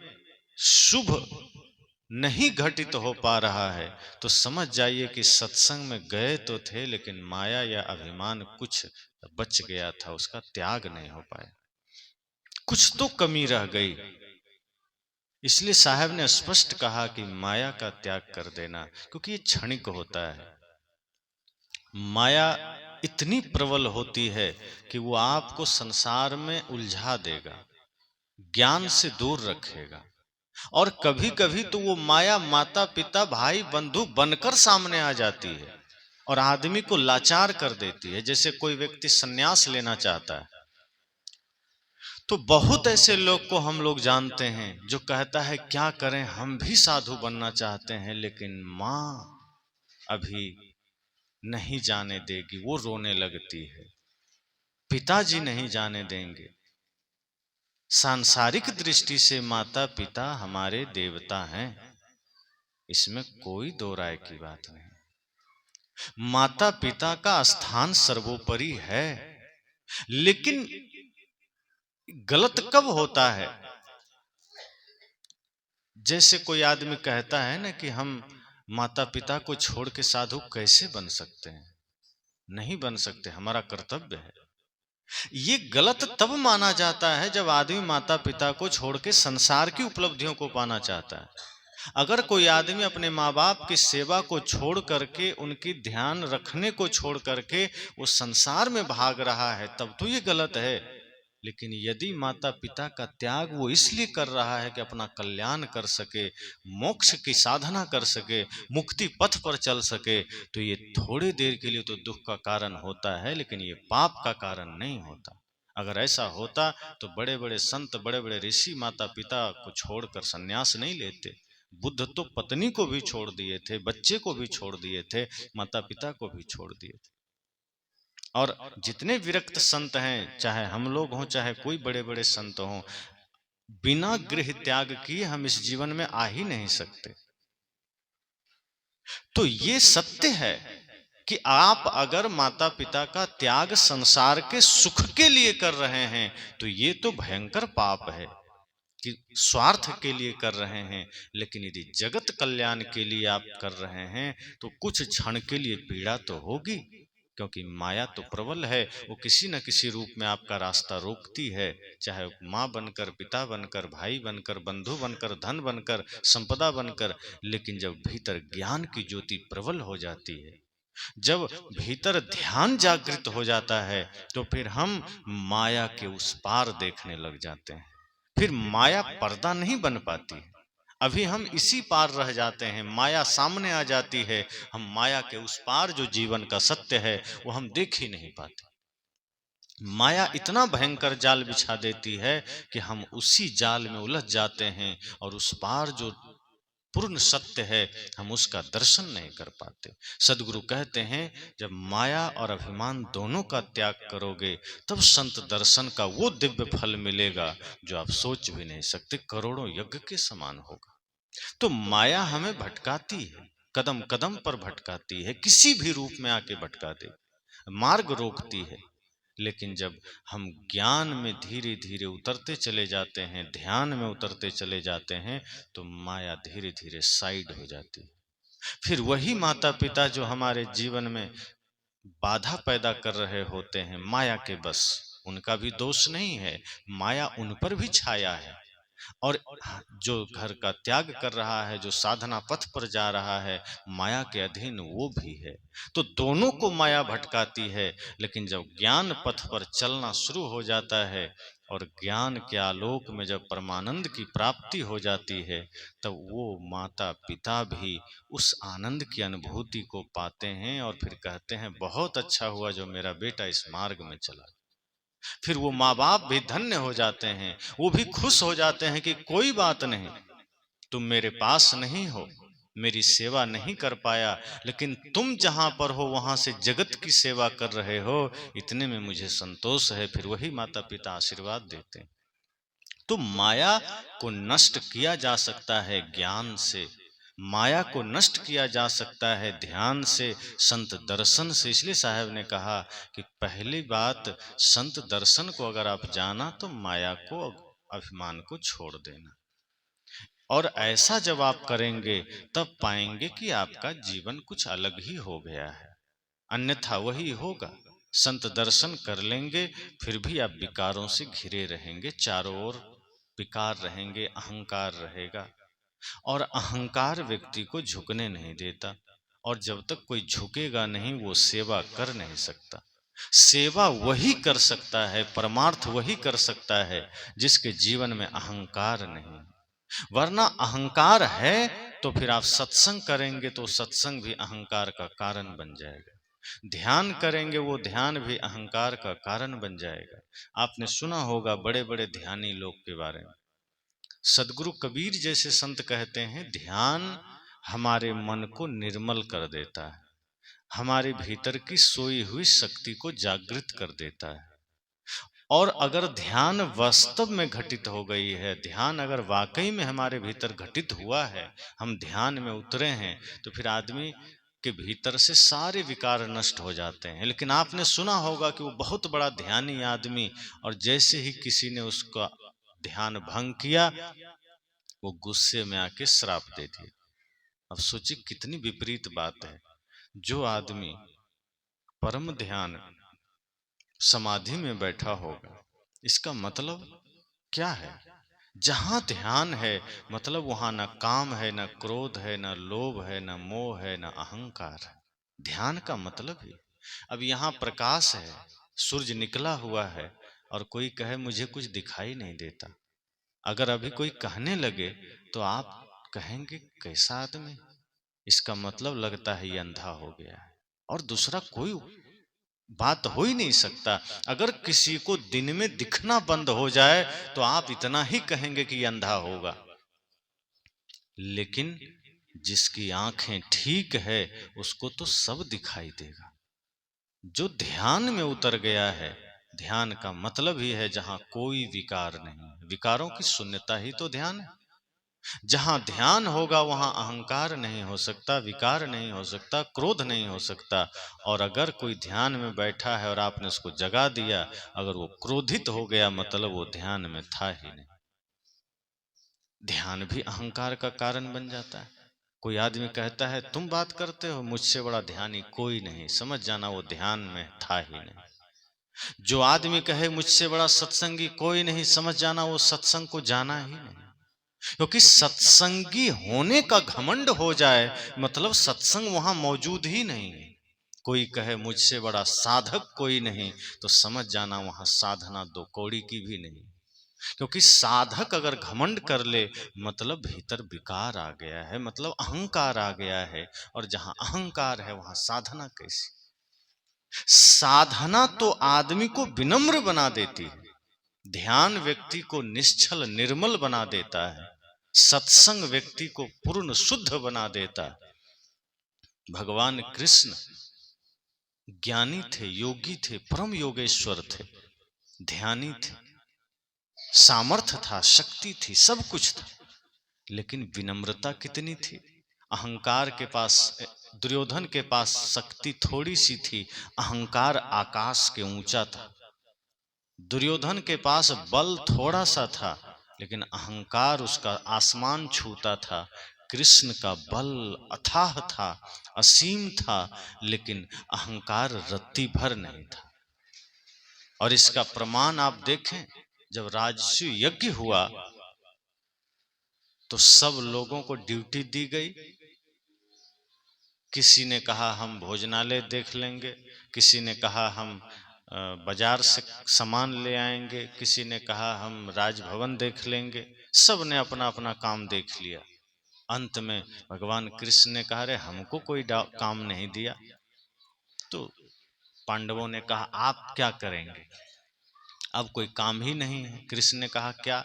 शुभ नहीं घटित हो पा रहा है, तो समझ जाइए कि सत्संग में गए तो थे लेकिन माया या अभिमान कुछ बच गया था, उसका त्याग नहीं हो पाया, कुछ तो कमी रह गई। इसलिए साहब ने स्पष्ट कहा कि माया का त्याग कर देना, क्योंकि ये क्षणिक होता है। माया इतनी प्रबल होती है कि वो आपको संसार में उलझा देगा, ज्ञान से दूर रखेगा, और कभी कभी तो वो माया माता पिता भाई बंधु बनकर सामने आ जाती है और आदमी को लाचार कर देती है। जैसे कोई व्यक्ति संन्यास लेना चाहता है तो बहुत ऐसे लोग को हम लोग जानते हैं जो कहता है क्या करें, हम भी साधु बनना चाहते हैं लेकिन माँ अभी नहीं जाने देगी, वो रोने लगती है, पिताजी नहीं जाने देंगे। सांसारिक दृष्टि से माता पिता हमारे देवता हैं, इसमें कोई दो राय की बात नहीं। माता पिता का स्थान सर्वोपरि है, लेकिन गलत कब होता है? जैसे कोई आदमी कहता है ना कि हम माता पिता को छोड़ के साधु कैसे बन सकते हैं? नहीं बन सकते, हमारा कर्तव्य है। ये गलत तब माना जाता है जब आदमी माता पिता को छोड़ के संसार की उपलब्धियों को पाना चाहता है। अगर कोई आदमी अपने माँ बाप की सेवा को छोड़ करके, उनकी ध्यान रखने को छोड़ करके वो संसार में भाग रहा है, तब तो ये गलत है। लेकिन यदि माता पिता का त्याग वो इसलिए कर रहा है कि अपना कल्याण कर सके, मोक्ष की साधना कर सके, मुक्ति पथ पर चल सके, तो ये थोड़ी देर के लिए तो दुख का कारण होता है, लेकिन ये पाप का कारण नहीं होता। अगर ऐसा होता तो बड़े बड़े संत, बड़े बड़े ऋषि माता पिता को छोड़कर संन्यास नहीं लेते। बुद्ध तो पत्नी को भी छोड़ दिए थे, बच्चे को भी छोड़ दिए थे, माता पिता को भी छोड़ दिए थे। और जितने विरक्त संत हैं, चाहे हम लोग हों चाहे कोई बड़े बड़े संत हों, बिना गृह त्याग किए हम इस जीवन में आ ही नहीं सकते। तो ये सत्य है कि आप अगर माता पिता का त्याग संसार के सुख के लिए कर रहे हैं तो ये तो भयंकर पाप है कि स्वार्थ के लिए कर रहे हैं। लेकिन यदि जगत कल्याण के लिए आप कर रहे हैं तो कुछ क्षण के लिए पीड़ा तो होगी, क्योंकि माया तो प्रबल है, वो किसी न किसी रूप में आपका रास्ता रोकती है, चाहे माँ बनकर, पिता बनकर, भाई बनकर, बंधु बनकर, धन बनकर, संपदा बनकर। लेकिन जब भीतर ज्ञान की ज्योति प्रबल हो जाती है, जब भीतर ध्यान जागृत हो जाता है, तो फिर हम माया के उस पार देखने लग जाते हैं। फिर माया पर्दा नहीं बन पाती। अभी हम इसी पार रह जाते हैं, माया सामने आ जाती है, हम माया के उस पार जो जीवन का सत्य है वो हम देख ही नहीं पाते। माया इतना भयंकर जाल बिछा देती है कि हम उसी जाल में उलझ जाते हैं और उस पार जो पूर्ण सत्य है हम उसका दर्शन नहीं कर पाते। सदगुरु कहते हैं जब माया और अभिमान दोनों का त्याग करोगे तब संत दर्शन का वो दिव्य फल मिलेगा जो आप सोच भी नहीं सकते, करोड़ों यज्ञ के समान होगा। तो माया हमें भटकाती है, कदम कदम पर भटकाती है, किसी भी रूप में आके भटका दे, मार्ग रोकती है। लेकिन जब हम ज्ञान में धीरे धीरे उतरते चले जाते हैं, ध्यान में उतरते चले जाते हैं, तो माया धीरे धीरे साइड हो जाती है। फिर वही माता पिता जो हमारे जीवन में बाधा पैदा कर रहे होते हैं माया के बस, उनका भी दोष नहीं है, माया उन पर भी छाया है। और जो घर का त्याग कर रहा है, जो साधना पथ पर जा रहा है, माया के अधीन वो भी है। तो दोनों को माया भटकाती है। लेकिन जब ज्ञान पथ पर चलना शुरू हो जाता है और ज्ञान के आलोक में जब परमानंद की प्राप्ति हो जाती है, तब वो माता पिता भी उस आनंद की अनुभूति को पाते हैं और फिर कहते हैं बहुत अच्छा हुआ जो मेरा बेटा इस मार्ग में चला। फिर वो माँ बाप भी धन्य हो जाते हैं, वो भी खुश हो जाते हैं कि कोई बात नहीं, तुम मेरे पास नहीं हो, मेरी सेवा नहीं कर पाया, लेकिन तुम जहां पर हो वहां से जगत की सेवा कर रहे हो, इतने में मुझे संतोष है। फिर वही माता पिता आशीर्वाद देते हैं। तो माया को नष्ट किया जा सकता है ज्ञान से, माया को नष्ट किया जा सकता है ध्यान से, संत दर्शन से। इसलिए साहब ने कहा कि पहली बात, संत दर्शन को अगर आप जाना तो माया को, अभिमान को छोड़ देना। और ऐसा जब आप करेंगे तब पाएंगे कि आपका जीवन कुछ अलग ही हो गया है, अन्यथा वही होगा। संत दर्शन कर लेंगे फिर भी आप विकारों से घिरे रहेंगे, चारों ओर विकार रहेंगे, अहंकार रहेगा। और अहंकार व्यक्ति को झुकने नहीं देता, और जब तक कोई झुकेगा नहीं वो सेवा कर नहीं सकता। सेवा वही कर सकता है, परमार्थ वही कर सकता है जिसके जीवन में अहंकार नहीं। वरना अहंकार है तो फिर आप सत्संग करेंगे तो सत्संग भी अहंकार का कारण बन जाएगा, ध्यान करेंगे वो ध्यान भी अहंकार का कारण बन जाएगा। आपने सुना होगा बड़े बड़े ध्यानी लोग के बारे में, सदगुरु कबीर जैसे संत कहते हैं ध्यान हमारे मन को निर्मल कर देता है, हमारे भीतर की सोई हुई शक्ति को जागृत कर देता है। और अगर ध्यान वास्तव में घटित हो गई है, ध्यान अगर वाकई में हमारे भीतर घटित हुआ है, हम ध्यान में उतरे हैं, तो फिर आदमी के भीतर से सारे विकार नष्ट हो जाते हैं। लेकिन आपने सुना होगा कि वो बहुत बड़ा ध्यानी आदमी, और जैसे ही किसी ने उसका ध्यान भंग किया, वो गुस्से में आके श्राप दे दिया। अब सोचिए कितनी विपरीत बात है। जो आदमी परम ध्यान समाधि में बैठा होगा, इसका मतलब क्या है? जहां ध्यान है मतलब वहां न काम है, न क्रोध है, न लोभ है, न मोह है, न अहंकार है। ध्यान का मतलब ही। अब यहाँ प्रकाश है, सूरज निकला हुआ है, और कोई कहे मुझे कुछ दिखाई नहीं देता, अगर अभी कोई कहने लगे तो आप कहेंगे कैसा आदमी, इसका मतलब लगता है ये अंधा हो गया है। और दूसरा कोई बात हो ही नहीं सकता। अगर किसी को दिन में दिखना बंद हो जाए तो आप इतना ही कहेंगे कि ये अंधा होगा। लेकिन जिसकी आंखें ठीक है उसको तो सब दिखाई देगा। जो ध्यान में उतर गया है, ध्यान का मतलब ही है जहां कोई विकार नहीं, विकारों की शून्यता ही तो ध्यान है। जहां ध्यान होगा वहां अहंकार नहीं हो सकता, विकार नहीं हो सकता, क्रोध नहीं हो सकता। और अगर कोई ध्यान में बैठा है और आपने उसको जगा दिया, अगर वो क्रोधित हो गया मतलब वो ध्यान में था ही नहीं। ध्यान भी अहंकार का कारण बन जाता है। कोई आदमी कहता है तुम बात करते हो, मुझसे बड़ा ध्यानी कोई नहीं, समझ जाना वो ध्यान में था ही नहीं। जो आदमी कहे मुझसे बड़ा सत्संगी कोई नहीं, समझ जाना वो सत्संग को जाना ही नहीं। क्योंकि सत्संगी होने का घमंड हो जाए मतलब सत्संग वहां मौजूद ही नहीं है। कोई कहे मुझसे बड़ा साधक कोई नहीं, तो समझ जाना वहां साधना दो कौड़ी की भी नहीं। क्योंकि साधक अगर घमंड कर ले मतलब भीतर विकार आ गया है, मतलब अहंकार आ गया है। और जहां अहंकार है वहां साधना कैसी? साधना तो आदमी को विनम्र बना देती है, ध्यान व्यक्ति को निश्चल निर्मल बना देता है, सत्संग व्यक्ति को पूर्ण शुद्ध बना देता है। भगवान कृष्ण ज्ञानी थे, योगी थे, परम योगेश्वर थे, ध्यानी थे, सामर्थ्य था, शक्ति थी, सब कुछ था। लेकिन विनम्रता कितनी थी। अहंकार के पास, दुर्योधन के पास शक्ति थोड़ी सी थी, अहंकार आकाश के ऊंचा था। दुर्योधन के पास बल थोड़ा सा था, लेकिन अहंकार उसका आसमान छूता था। कृष्ण का बल अथाह था, असीम था, लेकिन अहंकार रत्ती भर नहीं था। और इसका प्रमाण आप देखें, जब राजस्व यज्ञ हुआ तो सब लोगों को ड्यूटी दी गई। किसी ने कहा हम भोजनालय देख लेंगे, किसी ने कहा हम बाजार से सामान ले आएंगे, किसी ने कहा हम राजभवन देख लेंगे। सब ने अपना अपना काम देख लिया। अंत में भगवान कृष्ण ने कहा रे हमको कोई काम नहीं दिया। तो पांडवों ने कहा आप क्या करेंगे, अब कोई काम ही नहीं है। कृष्ण ने कहा क्या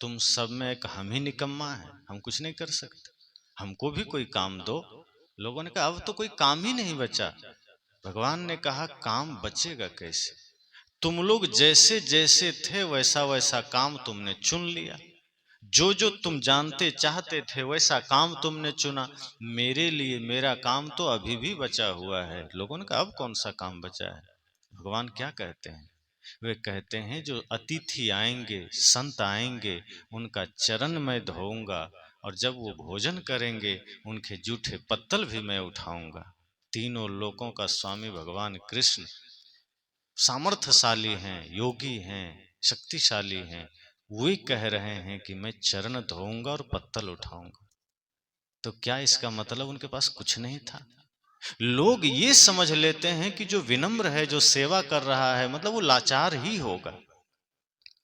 तुम सब में एक हम ही निकम्मा है, हम कुछ नहीं कर सकते, हमको भी कोई काम दो। लोगों ने कहा अब तो कोई काम ही नहीं बचा। भगवान ने कहा काम बचेगा कैसे, तुम लोग जैसे जैसे थे वैसा वैसा काम तुमने चुन लिया, जो जो तुम जानते चाहते थे वैसा काम तुमने चुना। मेरे लिए मेरा काम तो अभी भी बचा हुआ है। लोगों ने कहा अब कौन सा काम बचा है। भगवान क्या कहते हैं, वे कहते हैं जो अतिथि आएंगे, संत आएंगे, उनका चरण मैं धोऊंगा, और जब वो भोजन करेंगे उनके जूठे पत्तल भी मैं उठाऊंगा। तीनों लोकों का स्वामी भगवान कृष्ण सामर्थ्यशाली हैं, योगी हैं, शक्तिशाली हैं, वे कह रहे हैं कि मैं चरण धोऊंगा और पत्तल उठाऊंगा। तो क्या इसका मतलब उनके पास कुछ नहीं था? लोग ये समझ लेते हैं कि जो विनम्र है, जो सेवा कर रहा है, मतलब वो लाचार ही होगा।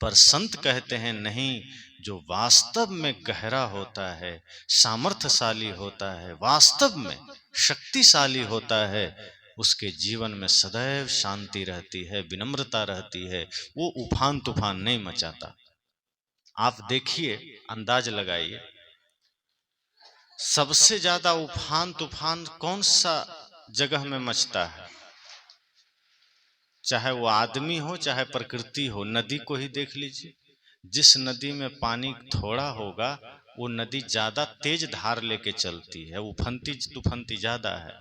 पर संत कहते हैं नहीं, जो वास्तव में गहरा होता है, सामर्थ्यशाली होता है, वास्तव में शक्तिशाली होता है, उसके जीवन में सदैव शांति रहती है, विनम्रता रहती है, वो उफान तूफान नहीं मचाता। आप देखिए, अंदाज लगाइए, सबसे ज्यादा उफान तूफान कौन सा जगह में मचता है? चाहे वो आदमी हो चाहे प्रकृति हो, नदी को ही देख लीजिए। जिस नदी में पानी थोड़ा होगा वो नदी ज्यादा तेज धार लेके चलती है, उफनती तूफनती ज्यादा है।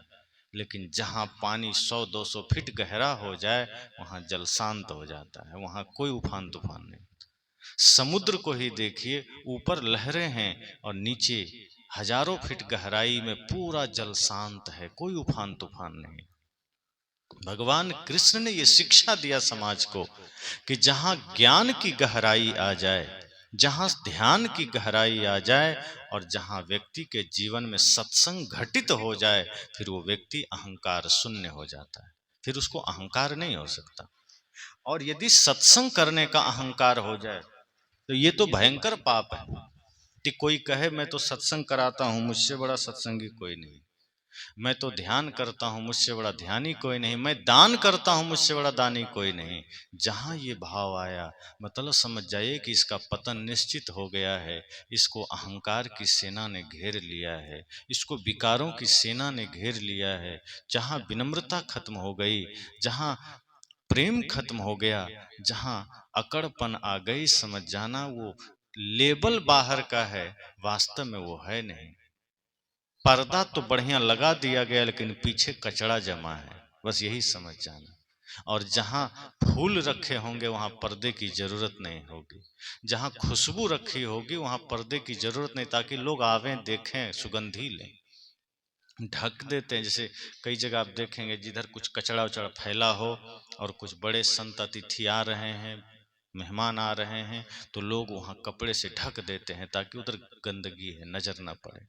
लेकिन जहां पानी 100-200 फीट गहरा हो जाए वहां जल शांत हो जाता है, वहां कोई उफान तूफान नहीं। समुद्र को ही देखिए, ऊपर लहरें हैं और नीचे हजारों फीट गहराई में पूरा जल शांत है, कोई उफान तूफान नहीं। भगवान कृष्ण ने यह शिक्षा दिया समाज को कि जहां ज्ञान की गहराई आ जाए, जहां ध्यान की गहराई आ जाए और जहां व्यक्ति के जीवन में सत्संग घटित हो जाए, फिर वो व्यक्ति अहंकार शून्य हो जाता है, फिर उसको अहंकार नहीं हो सकता। और यदि सत्संग करने का अहंकार हो जाए तो ये तो भयंकर पाप है कि कोई कहे मैं तो सत्संग कराता हूं, मुझसे बड़ा सत्संगी कोई नहीं, मैं तो ध्यान करता हूं, मुझसे बड़ा ध्यानी कोई नहीं, मैं दान करता हूं, मुझसे बड़ा दानी कोई नहीं। जहां ये भाव आया, मतलब समझ जाइए कि इसका पतन निश्चित हो गया है। इसको अहंकार की सेना ने घेर लिया है, इसको विकारों की सेना ने घेर लिया है। जहां विनम्रता खत्म हो गई, जहां प्रेम खत्म हो गया, जहां अकड़पन आ गई, समझ जाना वो लेबल बाहर का है, वास्तव में वो है नहीं। पर्दा तो बढ़िया लगा दिया गया लेकिन पीछे कचरा जमा है, बस यही समझ जाना। और जहां फूल रखे होंगे वहां पर्दे की जरूरत नहीं होगी, जहां खुशबू रखी होगी वहां पर्दे की जरूरत नहीं, ताकि लोग आवें, देखें, सुगंधी लें। ढक देते हैं, जैसे कई जगह आप देखेंगे जिधर कुछ कचड़ा उचड़ा फैला हो और कुछ बड़े संत अतिथि आ रहे हैं, मेहमान आ रहे हैं, तो लोग वहां कपड़े से ढक देते हैं ताकि उधर गंदगी है, नजर ना पड़े।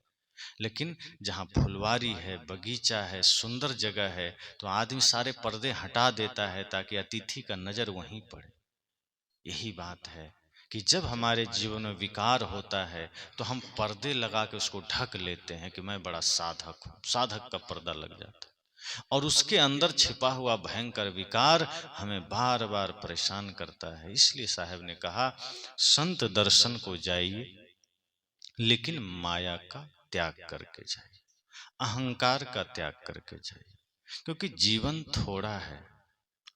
लेकिन जहाँ फुलवारी है, बगीचा है, सुंदर जगह है, तो आदमी सारे पर्दे हटा देता है ताकि अतिथि का नजर वहीं पड़े। यही बात है कि जब हमारे जीवन में विकार होता है तो हम पर्दे लगा के उसको ढक लेते हैं कि मैं बड़ा साधक हूं, साधक का पर्दा लग जाता है और उसके अंदर छिपा हुआ भयंकर विकार हमें बार बार परेशान करता है। इसलिए साहब ने कहा, संत दर्शन को जाइए लेकिन माया का त्याग करके जाइए, अहंकार का त्याग करके जाइए, क्योंकि जीवन थोड़ा है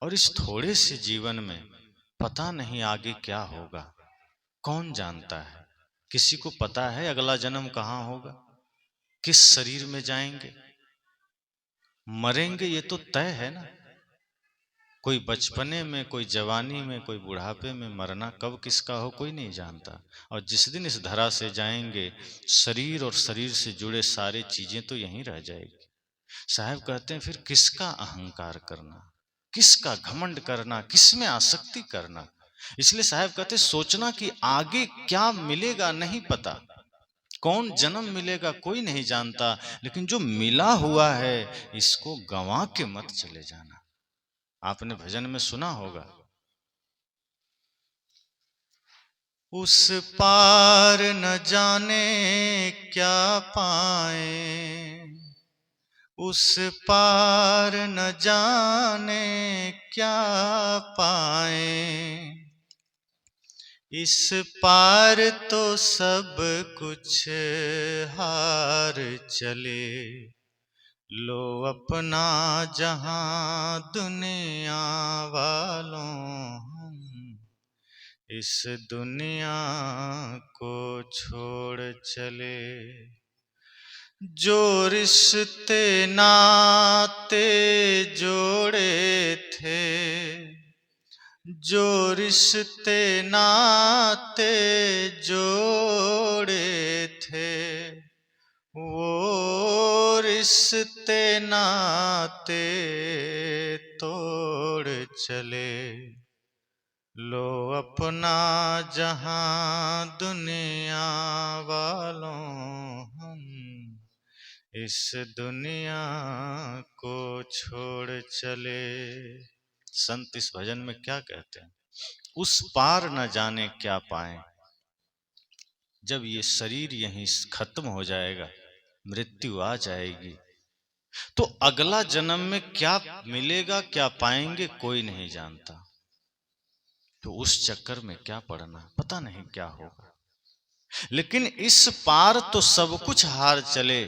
और इस थोड़े से जीवन में पता नहीं आगे क्या होगा, कौन जानता है। किसी को पता है अगला जन्म कहाँ होगा, किस शरीर में जाएंगे, मरेंगे ये तो तय है ना। कोई बचपने में, कोई जवानी में, कोई बुढ़ापे में, मरना कब किसका हो कोई नहीं जानता। और जिस दिन इस धरा से जाएंगे, शरीर और शरीर से जुड़े सारे चीजें तो यहीं रह जाएगी। साहब कहते हैं फिर किसका अहंकार करना, किसका घमंड करना, किसमें आसक्ति करना। इसलिए साहब कहते हैं सोचना कि आगे क्या मिलेगा नहीं पता, कौन जन्म मिलेगा कोई नहीं जानता, लेकिन जो मिला हुआ है इसको गंवा के मत चले जाना। आपने भजन में सुना होगा, उस पार न जाने क्या पाए, उस पार न जाने क्या पाए, इस पार तो सब कुछ हार चले, लो अपना जहां दुनिया वालों हम इस दुनिया को छोड़ चले। जो रिश्ते नाते जोड़े थे, जो रिश्ते नाते जोड़े थे, वो रिश्ते नाते तोड़ चले, लो अपना जहां दुनिया वालों हम इस दुनिया को छोड़ चले। संत इस भजन में क्या कहते हैं, उस पार न जाने क्या पाए, जब ये शरीर यहीं खत्म हो जाएगा, मृत्यु आ जाएगी, तो अगला जन्म में क्या मिलेगा, क्या पाएंगे कोई नहीं जानता। तो उस चक्कर में क्या पड़ना, पता नहीं क्या होगा। लेकिन इस पार तो सब कुछ हार चले,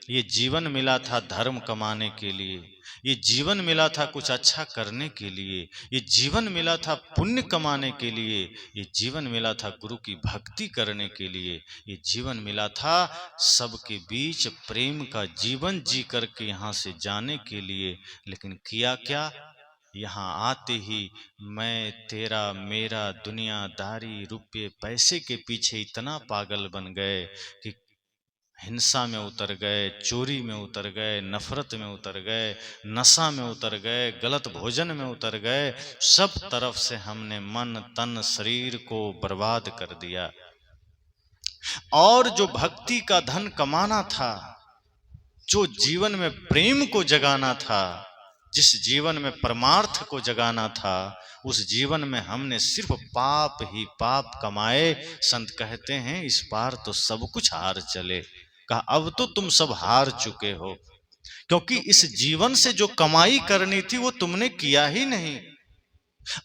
ये जीवन मिला था धर्म कमाने के लिए, ये जीवन मिला था कुछ अच्छा करने के लिए, ये जीवन मिला था पुण्य कमाने के लिए, ये जीवन मिला था गुरु की भक्ति करने के लिए, ये जीवन मिला था सबके बीच प्रेम का जीवन जी करके यहाँ से जाने के लिए। लेकिन किया क्या? यहाँ आते ही मैं तेरा मेरा दुनियादारी रुपये पैसे के पीछे इतना पागल बन गए कि हिंसा में उतर गए, चोरी में उतर गए, नफरत में उतर गए, नशा में उतर गए, गलत भोजन में उतर गए। सब तरफ से हमने मन तन शरीर को बर्बाद कर दिया। और जो भक्ति का धन कमाना था, जो जीवन में प्रेम को जगाना था, जिस जीवन में परमार्थ को जगाना था, उस जीवन में हमने सिर्फ पाप ही पाप कमाए। संत कहते हैं इस बार तो सब कुछ हार चले। कहा अब तो तुम सब हार चुके हो, क्योंकि इस जीवन से जो कमाई करनी थी वो तुमने किया ही नहीं।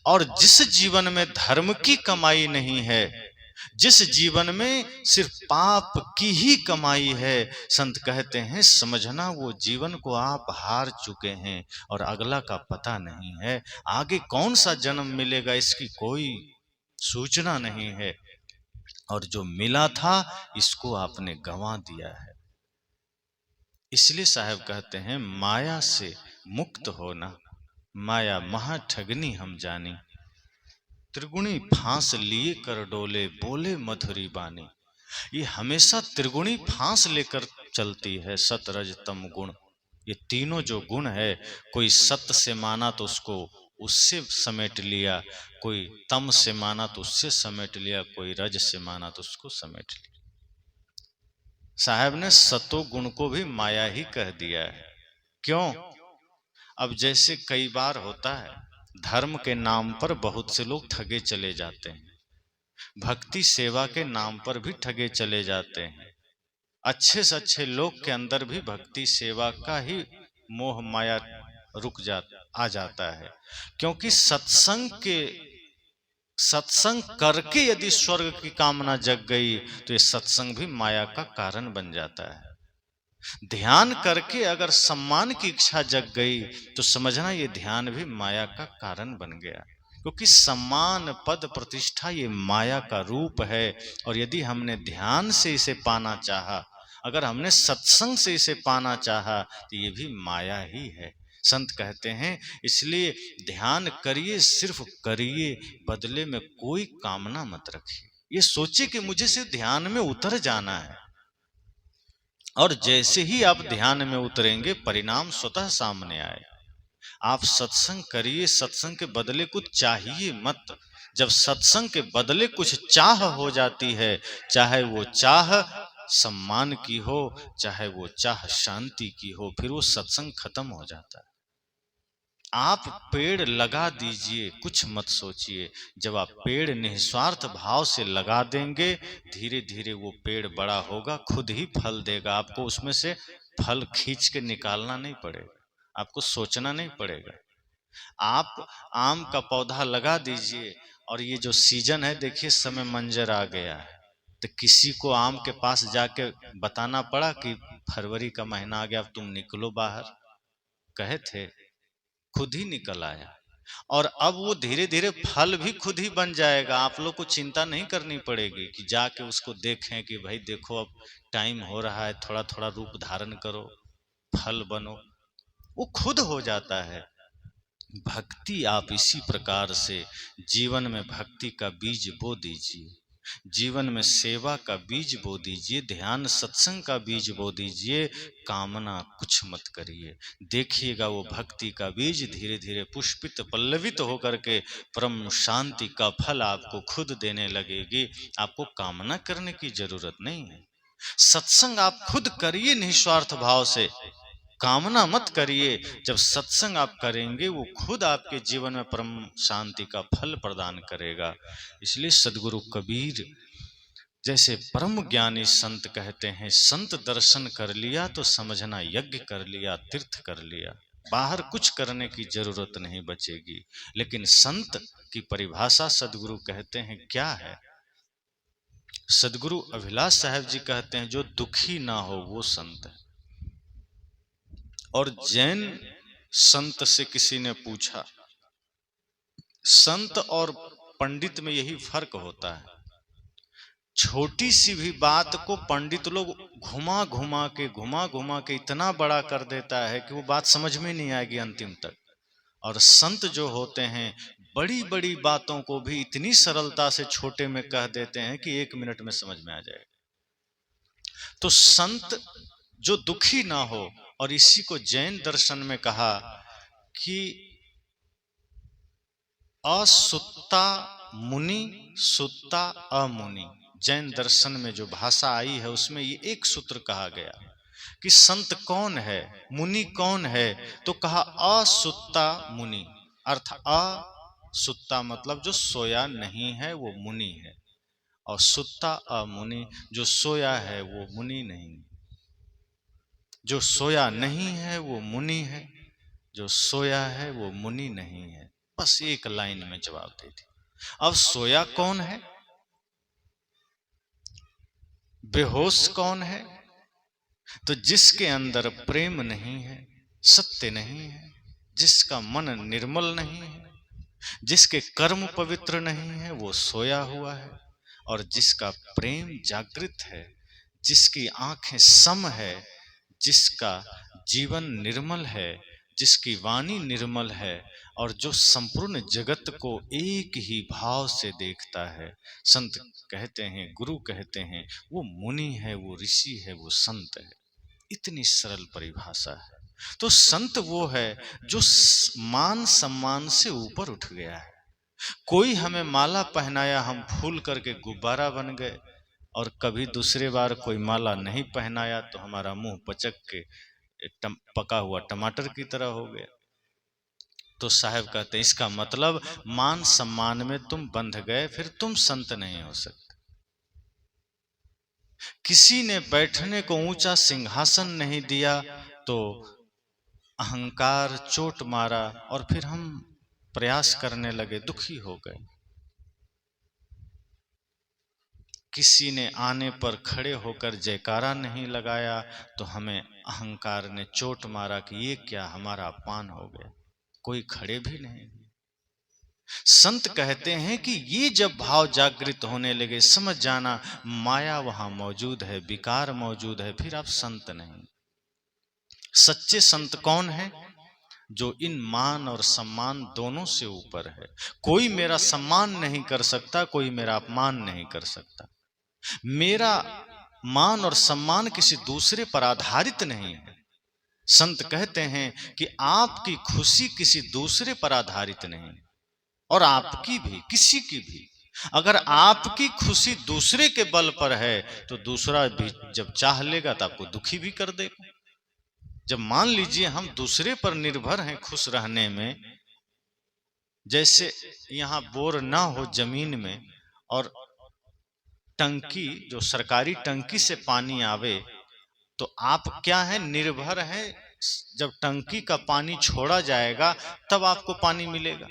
और जिस जीवन में धर्म की कमाई नहीं है, जिस जीवन में सिर्फ पाप की ही कमाई है, संत कहते हैं समझना वो जीवन को आप हार चुके हैं और अगला का पता नहीं है। आगे कौन सा जन्म मिलेगा इसकी कोई सूचना नहीं है, और जो मिला था इसको आपने गंवा दिया है। इसलिए साहब कहते हैं माया से मुक्त होना, माया महा ठगनी हम जानी, त्रिगुणी फांस लिए कर डोले बोले मधुरी बानी। ये हमेशा त्रिगुणी फांस लेकर चलती है, सत रज तम गुण। ये तीनों जो गुण है, कोई सत्य से माना तो उसको उससे समेट लिया, कोई तम से माना तो उससे समेट लिया, कोई रज से माना तो उसको समेट लिया। साहब ने सतो गुण को भी माया ही कह दिया है। क्यों? अब जैसे कई बार होता है, धर्म के नाम पर बहुत से लोग ठगे चले जाते हैं, भक्ति सेवा के नाम पर भी ठगे चले जाते हैं। अच्छे से अच्छे लोग के अंदर भी भक्ति सेवा का ही मोह माया आ जाता है। क्योंकि सत्संग करके यदि स्वर्ग की कामना जग गई तो ये सत्संग भी माया का कारण बन जाता है। ध्यान करके अगर सम्मान की इच्छा जग गई तो समझना ये ध्यान भी माया का कारण बन गया, क्योंकि सम्मान पद प्रतिष्ठा ये माया का रूप है। और यदि हमने ध्यान से इसे पाना चाहा, अगर हमने सत्संग से इसे पाना चाहा, तो ये भी माया ही है। संत कहते हैं इसलिए ध्यान करिए, सिर्फ करिए, बदले में कोई कामना मत रखिए। ये सोचिए कि मुझे सिर्फ ध्यान में उतर जाना है, और जैसे ही आप ध्यान में उतरेंगे परिणाम स्वतः सामने आए। आप सत्संग करिए, सत्संग के बदले कुछ चाहिए मत। जब सत्संग के बदले कुछ चाह हो जाती है, चाहे वो चाह सम्मान की हो, चाहे वो चाह शांति की हो, फिर वो सत्संग खत्म हो जाता है। आप पेड़ लगा दीजिए, कुछ मत सोचिए। जब आप पेड़ निस्वार्थ भाव से लगा देंगे, धीरे धीरे वो पेड़ बड़ा होगा, खुद ही फल देगा। आपको उसमें से फल खींच के निकालना नहीं पड़ेगा, आपको सोचना नहीं पड़ेगा। आप आम का पौधा लगा दीजिए, और ये जो सीजन है देखिए, समय मंजर आ गया है, तो किसी को आम के पास जाके बताना पड़ा कि फरवरी का महीना आ गया, अब तुम निकलो बाहर? कहे थे? खुद ही निकल आया। और अब वो धीरे धीरे फल भी खुद ही बन जाएगा। आप लोग को चिंता नहीं करनी पड़ेगी कि जाके उसको देखें कि भाई देखो अब टाइम हो रहा है, थोड़ा थोड़ा रूप धारण करो, फल बनो। वो खुद हो जाता है। भक्ति आप इसी प्रकार से जीवन में भक्ति का बीज बो दीजिए, जीवन में सेवा का बीज बो दीजिए, ध्यान सत्संग का बीज बो दीजिए। कामना कुछ मत करिए, देखिएगा वो भक्ति का बीज धीरे धीरे पुष्पित पल्लवित होकर के परम शांति का फल आपको खुद देने लगेगी। आपको कामना करने की जरूरत नहीं है। सत्संग आप खुद करिए निस्वार्थ भाव से, कामना मत करिए। जब सत्संग आप करेंगे, वो खुद आपके जीवन में परम शांति का फल प्रदान करेगा। इसलिए सदगुरु कबीर जैसे परम ज्ञानी संत कहते हैं, संत दर्शन कर लिया तो समझना यज्ञ कर लिया, तीर्थ कर लिया, बाहर कुछ करने की जरूरत नहीं बचेगी। लेकिन संत की परिभाषा सदगुरु कहते हैं क्या है? सदगुरु अभिलाष साहब जी कहते हैं जो दुखी ना हो वो संत है। और जैन संत से किसी ने पूछा, संत और पंडित में यही फर्क होता है, छोटी सी भी बात को पंडित लोग घुमा घुमा के इतना बड़ा कर देता है कि वो बात समझ में नहीं आएगी अंतिम तक। और संत जो होते हैं बड़ी बड़ी बातों को भी इतनी सरलता से छोटे में कह देते हैं कि 1 मिनट में समझ में आ जाएगा। तो संत जो दुखी ना हो, और इसी को जैन दर्शन में कहा कि असुत्ता मुनि सुत्ता अमुनि। जैन दर्शन में जो भाषा आई है उसमें ये एक सूत्र कहा गया कि संत कौन है, मुनि कौन है, तो कहा असुत्ता मुनि। अर्थ असुत्ता मतलब जो सोया नहीं है वो मुनि है, और सुत्ता अमुनि जो सोया है वो मुनि नहीं। जो सोया नहीं है वो मुनि है, जो सोया है वो मुनि नहीं है। बस एक लाइन में जवाब दे दी। अब सोया कौन है, बेहोश कौन है? तो जिसके अंदर प्रेम नहीं है, सत्य नहीं है, जिसका मन निर्मल नहीं है, जिसके कर्म पवित्र नहीं है, वो सोया हुआ है। और जिसका प्रेम जागृत है, जिसकी आंखें सम है, जिसका जीवन निर्मल है, जिसकी वाणी निर्मल है, और जो संपूर्ण जगत को एक ही भाव से देखता है, संत कहते हैं, गुरु कहते हैं, वो मुनि है, वो ऋषि है, वो संत है। इतनी सरल परिभाषा है। तो संत वो है जो मान सम्मान से ऊपर उठ गया है। कोई हमें माला पहनाया, हम फूल करके गुब्बारा बन गए, और कभी दूसरे बार कोई माला नहीं पहनाया तो हमारा मुंह पचक के पका हुआ टमाटर की तरह हो गया। तो साहब कहते हैं इसका मतलब मान सम्मान में तुम बंध गए, फिर तुम संत नहीं हो सकते। किसी ने बैठने को ऊंचा सिंहासन नहीं दिया तो अहंकार चोट मारा, और फिर हम प्रयास करने लगे, दुखी हो गए। किसी ने आने पर खड़े होकर जयकारा नहीं लगाया तो हमें अहंकार ने चोट मारा कि ये क्या, हमारा अपमान हो गया। कोई खड़े भी नहीं। संत कहते हैं कि ये जब भाव जागृत होने लगे, समझ जाना माया वहां मौजूद है, विकार मौजूद है, फिर आप संत नहीं। सच्चे संत कौन है? जो इन मान और सम्मान दोनों से ऊपर है। कोई मेरा सम्मान नहीं कर सकता, कोई मेरा अपमान नहीं कर सकता। मेरा मान और सम्मान किसी दूसरे पर आधारित नहीं है। संत कहते हैं कि आपकी खुशी किसी दूसरे पर आधारित नहीं, और आपकी भी, किसी की भी। अगर आपकी खुशी दूसरे के बल पर है तो दूसरा भी जब चाह लेगा तो आपको दुखी भी कर देगा। जब मान लीजिए हम दूसरे पर निर्भर हैं खुश रहने में, जैसे यहां बोर ना हो जमीन में, और टंकी जो सरकारी टंकी से पानी आवे, तो आप क्या है, निर्भर है। जब टंकी का पानी छोड़ा जाएगा तब आपको पानी मिलेगा,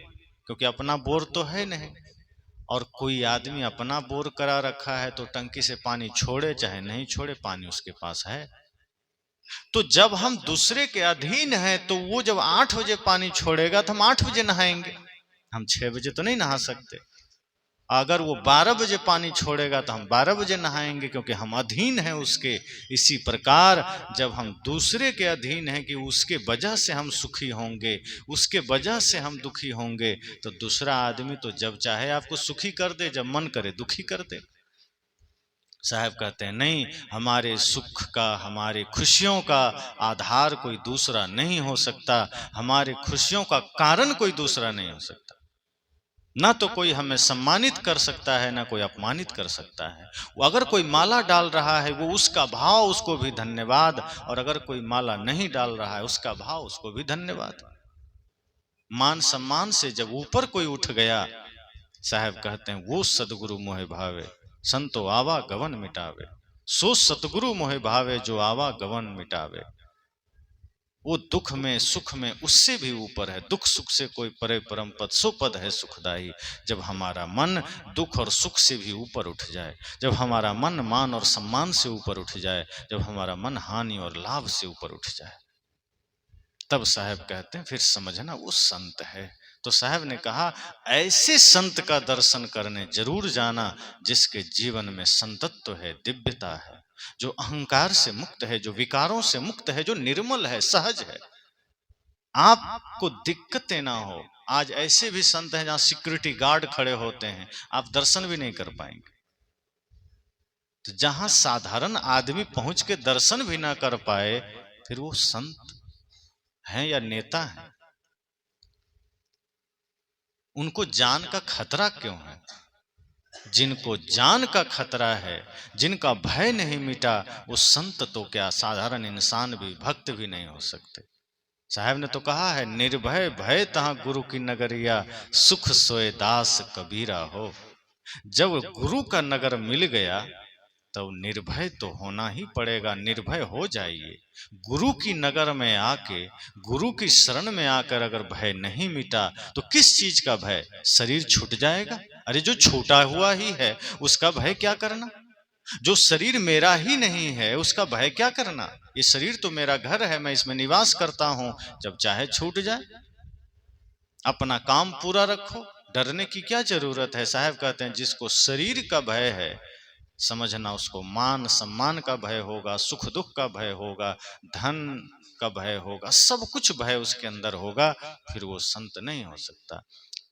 क्योंकि अपना बोर तो है नहीं। और कोई आदमी अपना बोर करा रखा है तो टंकी से पानी छोड़े चाहे नहीं छोड़े, पानी उसके पास है। तो जब हम दूसरे के अधीन हैं तो वो जब 8 बजे पानी छोड़ेगा तो हम 8 बजे नहाएंगे, हम 6 बजे तो नहीं नहा सकते। अगर वो 12 बजे पानी छोड़ेगा तो हम 12 बजे नहाएंगे, क्योंकि हम अधीन हैं उसके। इसी प्रकार जब हम दूसरे के अधीन हैं कि उसके वजह से हम सुखी होंगे, उसके वजह से हम दुखी होंगे, तो दूसरा आदमी तो जब चाहे आपको सुखी कर दे, जब मन करे दुखी कर दे। साहब कहते हैं नहीं, हमारे सुख का, हमारे खुशियों का आधार कोई दूसरा नहीं हो सकता, हमारे खुशियों का कारण कोई दूसरा नहीं हो सकता। ना तो कोई हमें सम्मानित कर सकता है, ना कोई अपमानित कर सकता है। वो अगर कोई माला डाल रहा है वो उसका भाव, उसको भी धन्यवाद, और अगर कोई माला नहीं डाल रहा है उसका भाव, उसको भी धन्यवाद। मान सम्मान से जब ऊपर कोई उठ गया, साहब कहते हैं वो सदगुरु मोहे भावे, संतो आवा गवन मिटावे। सो सतगुरु मोहे भावे, जो आवा गवन मिटावे। वो दुख में सुख में उससे भी ऊपर है। दुख सुख से कोई परे परम पद, सो पद है सुखदाई। जब हमारा मन दुख और सुख से भी ऊपर उठ जाए, जब हमारा मन मान और सम्मान से ऊपर उठ जाए, जब हमारा मन हानि और लाभ से ऊपर उठ जाए, तब साहब कहते हैं फिर समझना वो संत है। तो साहब ने कहा ऐसे संत का दर्शन करने जरूर जाना जिसके जीवन में संतत्व है, दिव्यता है, जो अहंकार से मुक्त है, जो विकारों से मुक्त है, जो निर्मल है, सहज है, आपको दिक्कतें ना हो। आज ऐसे भी संत हैं जहां सिक्योरिटी गार्ड खड़े होते हैं, आप दर्शन भी नहीं कर पाएंगे। तो जहां साधारण आदमी पहुंच के दर्शन भी ना कर पाए, फिर वो संत हैं या नेता हैं? उनको जान का खतरा क्यों है? जिनको जान का खतरा है, जिनका भय नहीं मिटा, वो संत तो क्या साधारण इंसान भी, भक्त भी नहीं हो सकते। साहब ने तो कहा है निर्भय भय तहां गुरु की नगरिया, सुख सोए दास कबीरा हो। जब गुरु का नगर मिल गया तो निर्भय तो होना ही पड़ेगा, निर्भय हो जाइए। गुरु की नगर में आके, गुरु की शरण में आकर अगर भय नहीं मिटा तो किस चीज का भय? शरीर छूट जाएगा? अरे जो छूटा हुआ ही है उसका भय क्या करना? जो शरीर मेरा ही नहीं है उसका भय क्या करना? ये शरीर तो मेरा घर है, मैं इसमें निवास करता हूं, जब चाहे छूट जाए। अपना काम पूरा रखो, डरने की क्या जरूरत है? साहब कहते हैं जिसको शरीर का भय है, समझना उसको मान सम्मान का भय होगा, सुख दुख का भय होगा, धन का भय होगा, सब कुछ भय उसके अंदर होगा, फिर वो संत नहीं हो सकता।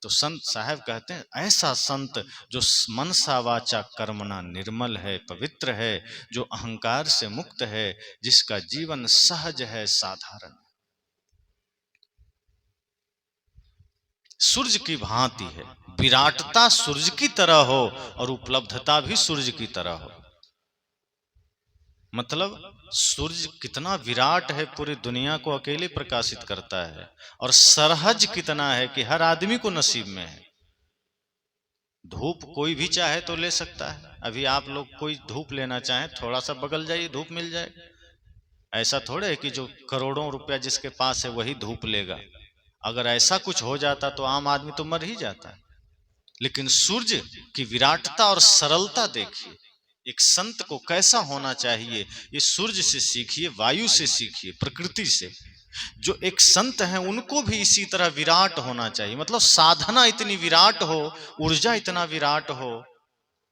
तो संत साहब कहते हैं ऐसा संत जो मनसा वाचा कर्मणा निर्मल है, पवित्र है, जो अहंकार से मुक्त है, जिसका जीवन सहज है, साधारण, सूर्य की भांति है, विराटता सूर्य की तरह हो और उपलब्धता भी सूर्य की तरह हो। मतलब सूर्य कितना विराट है, पूरी दुनिया को अकेले प्रकाशित करता है, और सरहज कितना है कि हर आदमी को नसीब में है। धूप कोई भी चाहे तो ले सकता है। अभी आप लोग कोई धूप लेना चाहे, थोड़ा सा बगल जाइए, धूप मिल जाए। ऐसा थोड़े है कि जो करोड़ों रुपया जिसके पास है वही धूप लेगा। अगर ऐसा कुछ हो जाता तो आम आदमी तो मर ही जाता है। लेकिन सूर्य की विराटता और सरलता देखिए, एक संत को कैसा होना चाहिए, ये सूर्य से सीखिए, वायु से सीखिए, प्रकृति से। जो एक संत हैं उनको भी इसी तरह विराट होना चाहिए। मतलब साधना इतनी विराट हो, ऊर्जा इतना विराट हो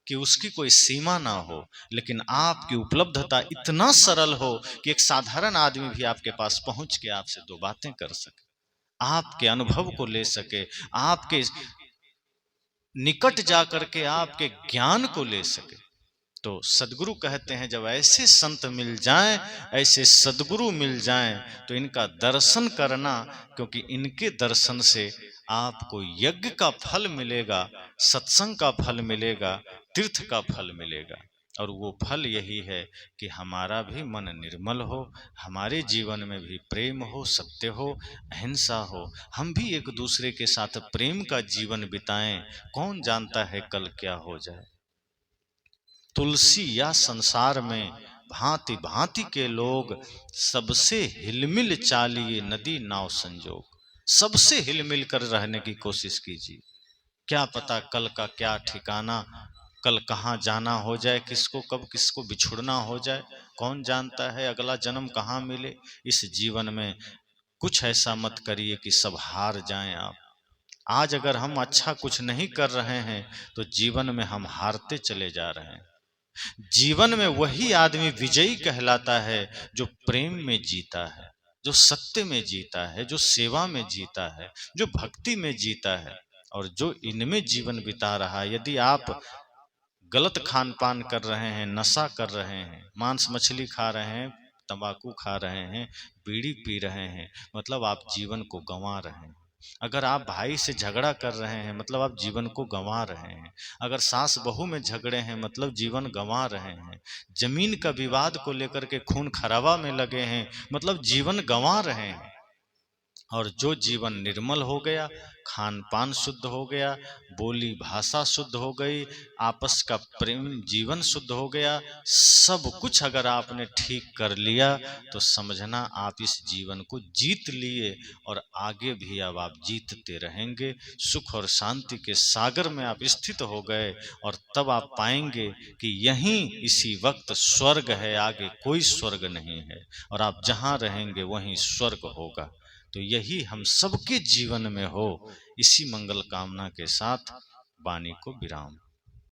कि उसकी कोई सीमा ना हो, लेकिन आपकी उपलब्धता इतना सरल हो कि एक साधारण आदमी भी आपके पास पहुंच के आपसे दो बातें कर सके, आपके अनुभव को ले सके, आपके निकट जाकर के आपके ज्ञान को ले सके। तो सदगुरु कहते हैं जब ऐसे संत मिल जाएं, ऐसे सदगुरु मिल जाएं, तो इनका दर्शन करना, क्योंकि इनके दर्शन से आपको यज्ञ का फल मिलेगा, सत्संग का फल मिलेगा, तीर्थ का फल मिलेगा। और वो फल यही है कि हमारा भी मन निर्मल हो, हमारे जीवन में भी प्रेम हो, सत्य हो, अहिंसा हो, हम भी एक दूसरे के साथ प्रेम का जीवन बिताएं। कौन जानता है कल क्या हो जाए। तुलसी या संसार में भांति भांति के लोग, सबसे हिलमिल चालिए नदी नाव संजोग। सबसे हिलमिल कर रहने की कोशिश कीजिए। क्या पता कल का क्या ठिकाना, कल कहाँ जाना हो जाए, किसको कब किसको बिछुड़ना हो जाए, कौन जानता है अगला जन्म कहाँ मिले। इस जीवन में कुछ ऐसा मत करिए कि सब हार जाएं आप। आज अगर हम अच्छा कुछ नहीं कर रहे हैं तो जीवन में हम हारते चले जा रहे हैं। जीवन में वही आदमी विजयी कहलाता है जो प्रेम में जीता है, जो सत्य में जीता है, जो सेवा में जीता है, जो भक्ति में जीता है, और जो इनमें जीवन बिता रहा है। यदि आप गलत खान पान कर रहे हैं, नशा कर रहे हैं, मांस मछली खा रहे हैं, तंबाकू खा रहे हैं, बीड़ी पी रहे हैं, मतलब आप जीवन को गंवा रहे हैं। अगर आप भाई से झगड़ा कर रहे हैं मतलब आप जीवन को गंवा रहे हैं। अगर सास बहू में झगड़े हैं मतलब जीवन गंवा रहे हैं। जमीन का विवाद को लेकर के खून खराबा में लगे हैं मतलब जीवन गंवा रहे हैं। और जो जीवन निर्मल हो गया, खान पान शुद्ध हो गया, बोली भाषा शुद्ध हो गई, आपस का प्रेम जीवन शुद्ध हो गया, सब कुछ अगर आपने ठीक कर लिया तो समझना आप इस जीवन को जीत लिए, और आगे भी अब आप जीतते रहेंगे। सुख और शांति के सागर में आप स्थित हो गए, और तब आप पाएंगे कि यहीं इसी वक्त स्वर्ग है, आगे कोई स्वर्ग नहीं है, और आप जहाँ रहेंगे वहीं स्वर्ग होगा। तो यही हम सबके जीवन में हो, इसी मंगल कामना के साथ वाणी को विराम।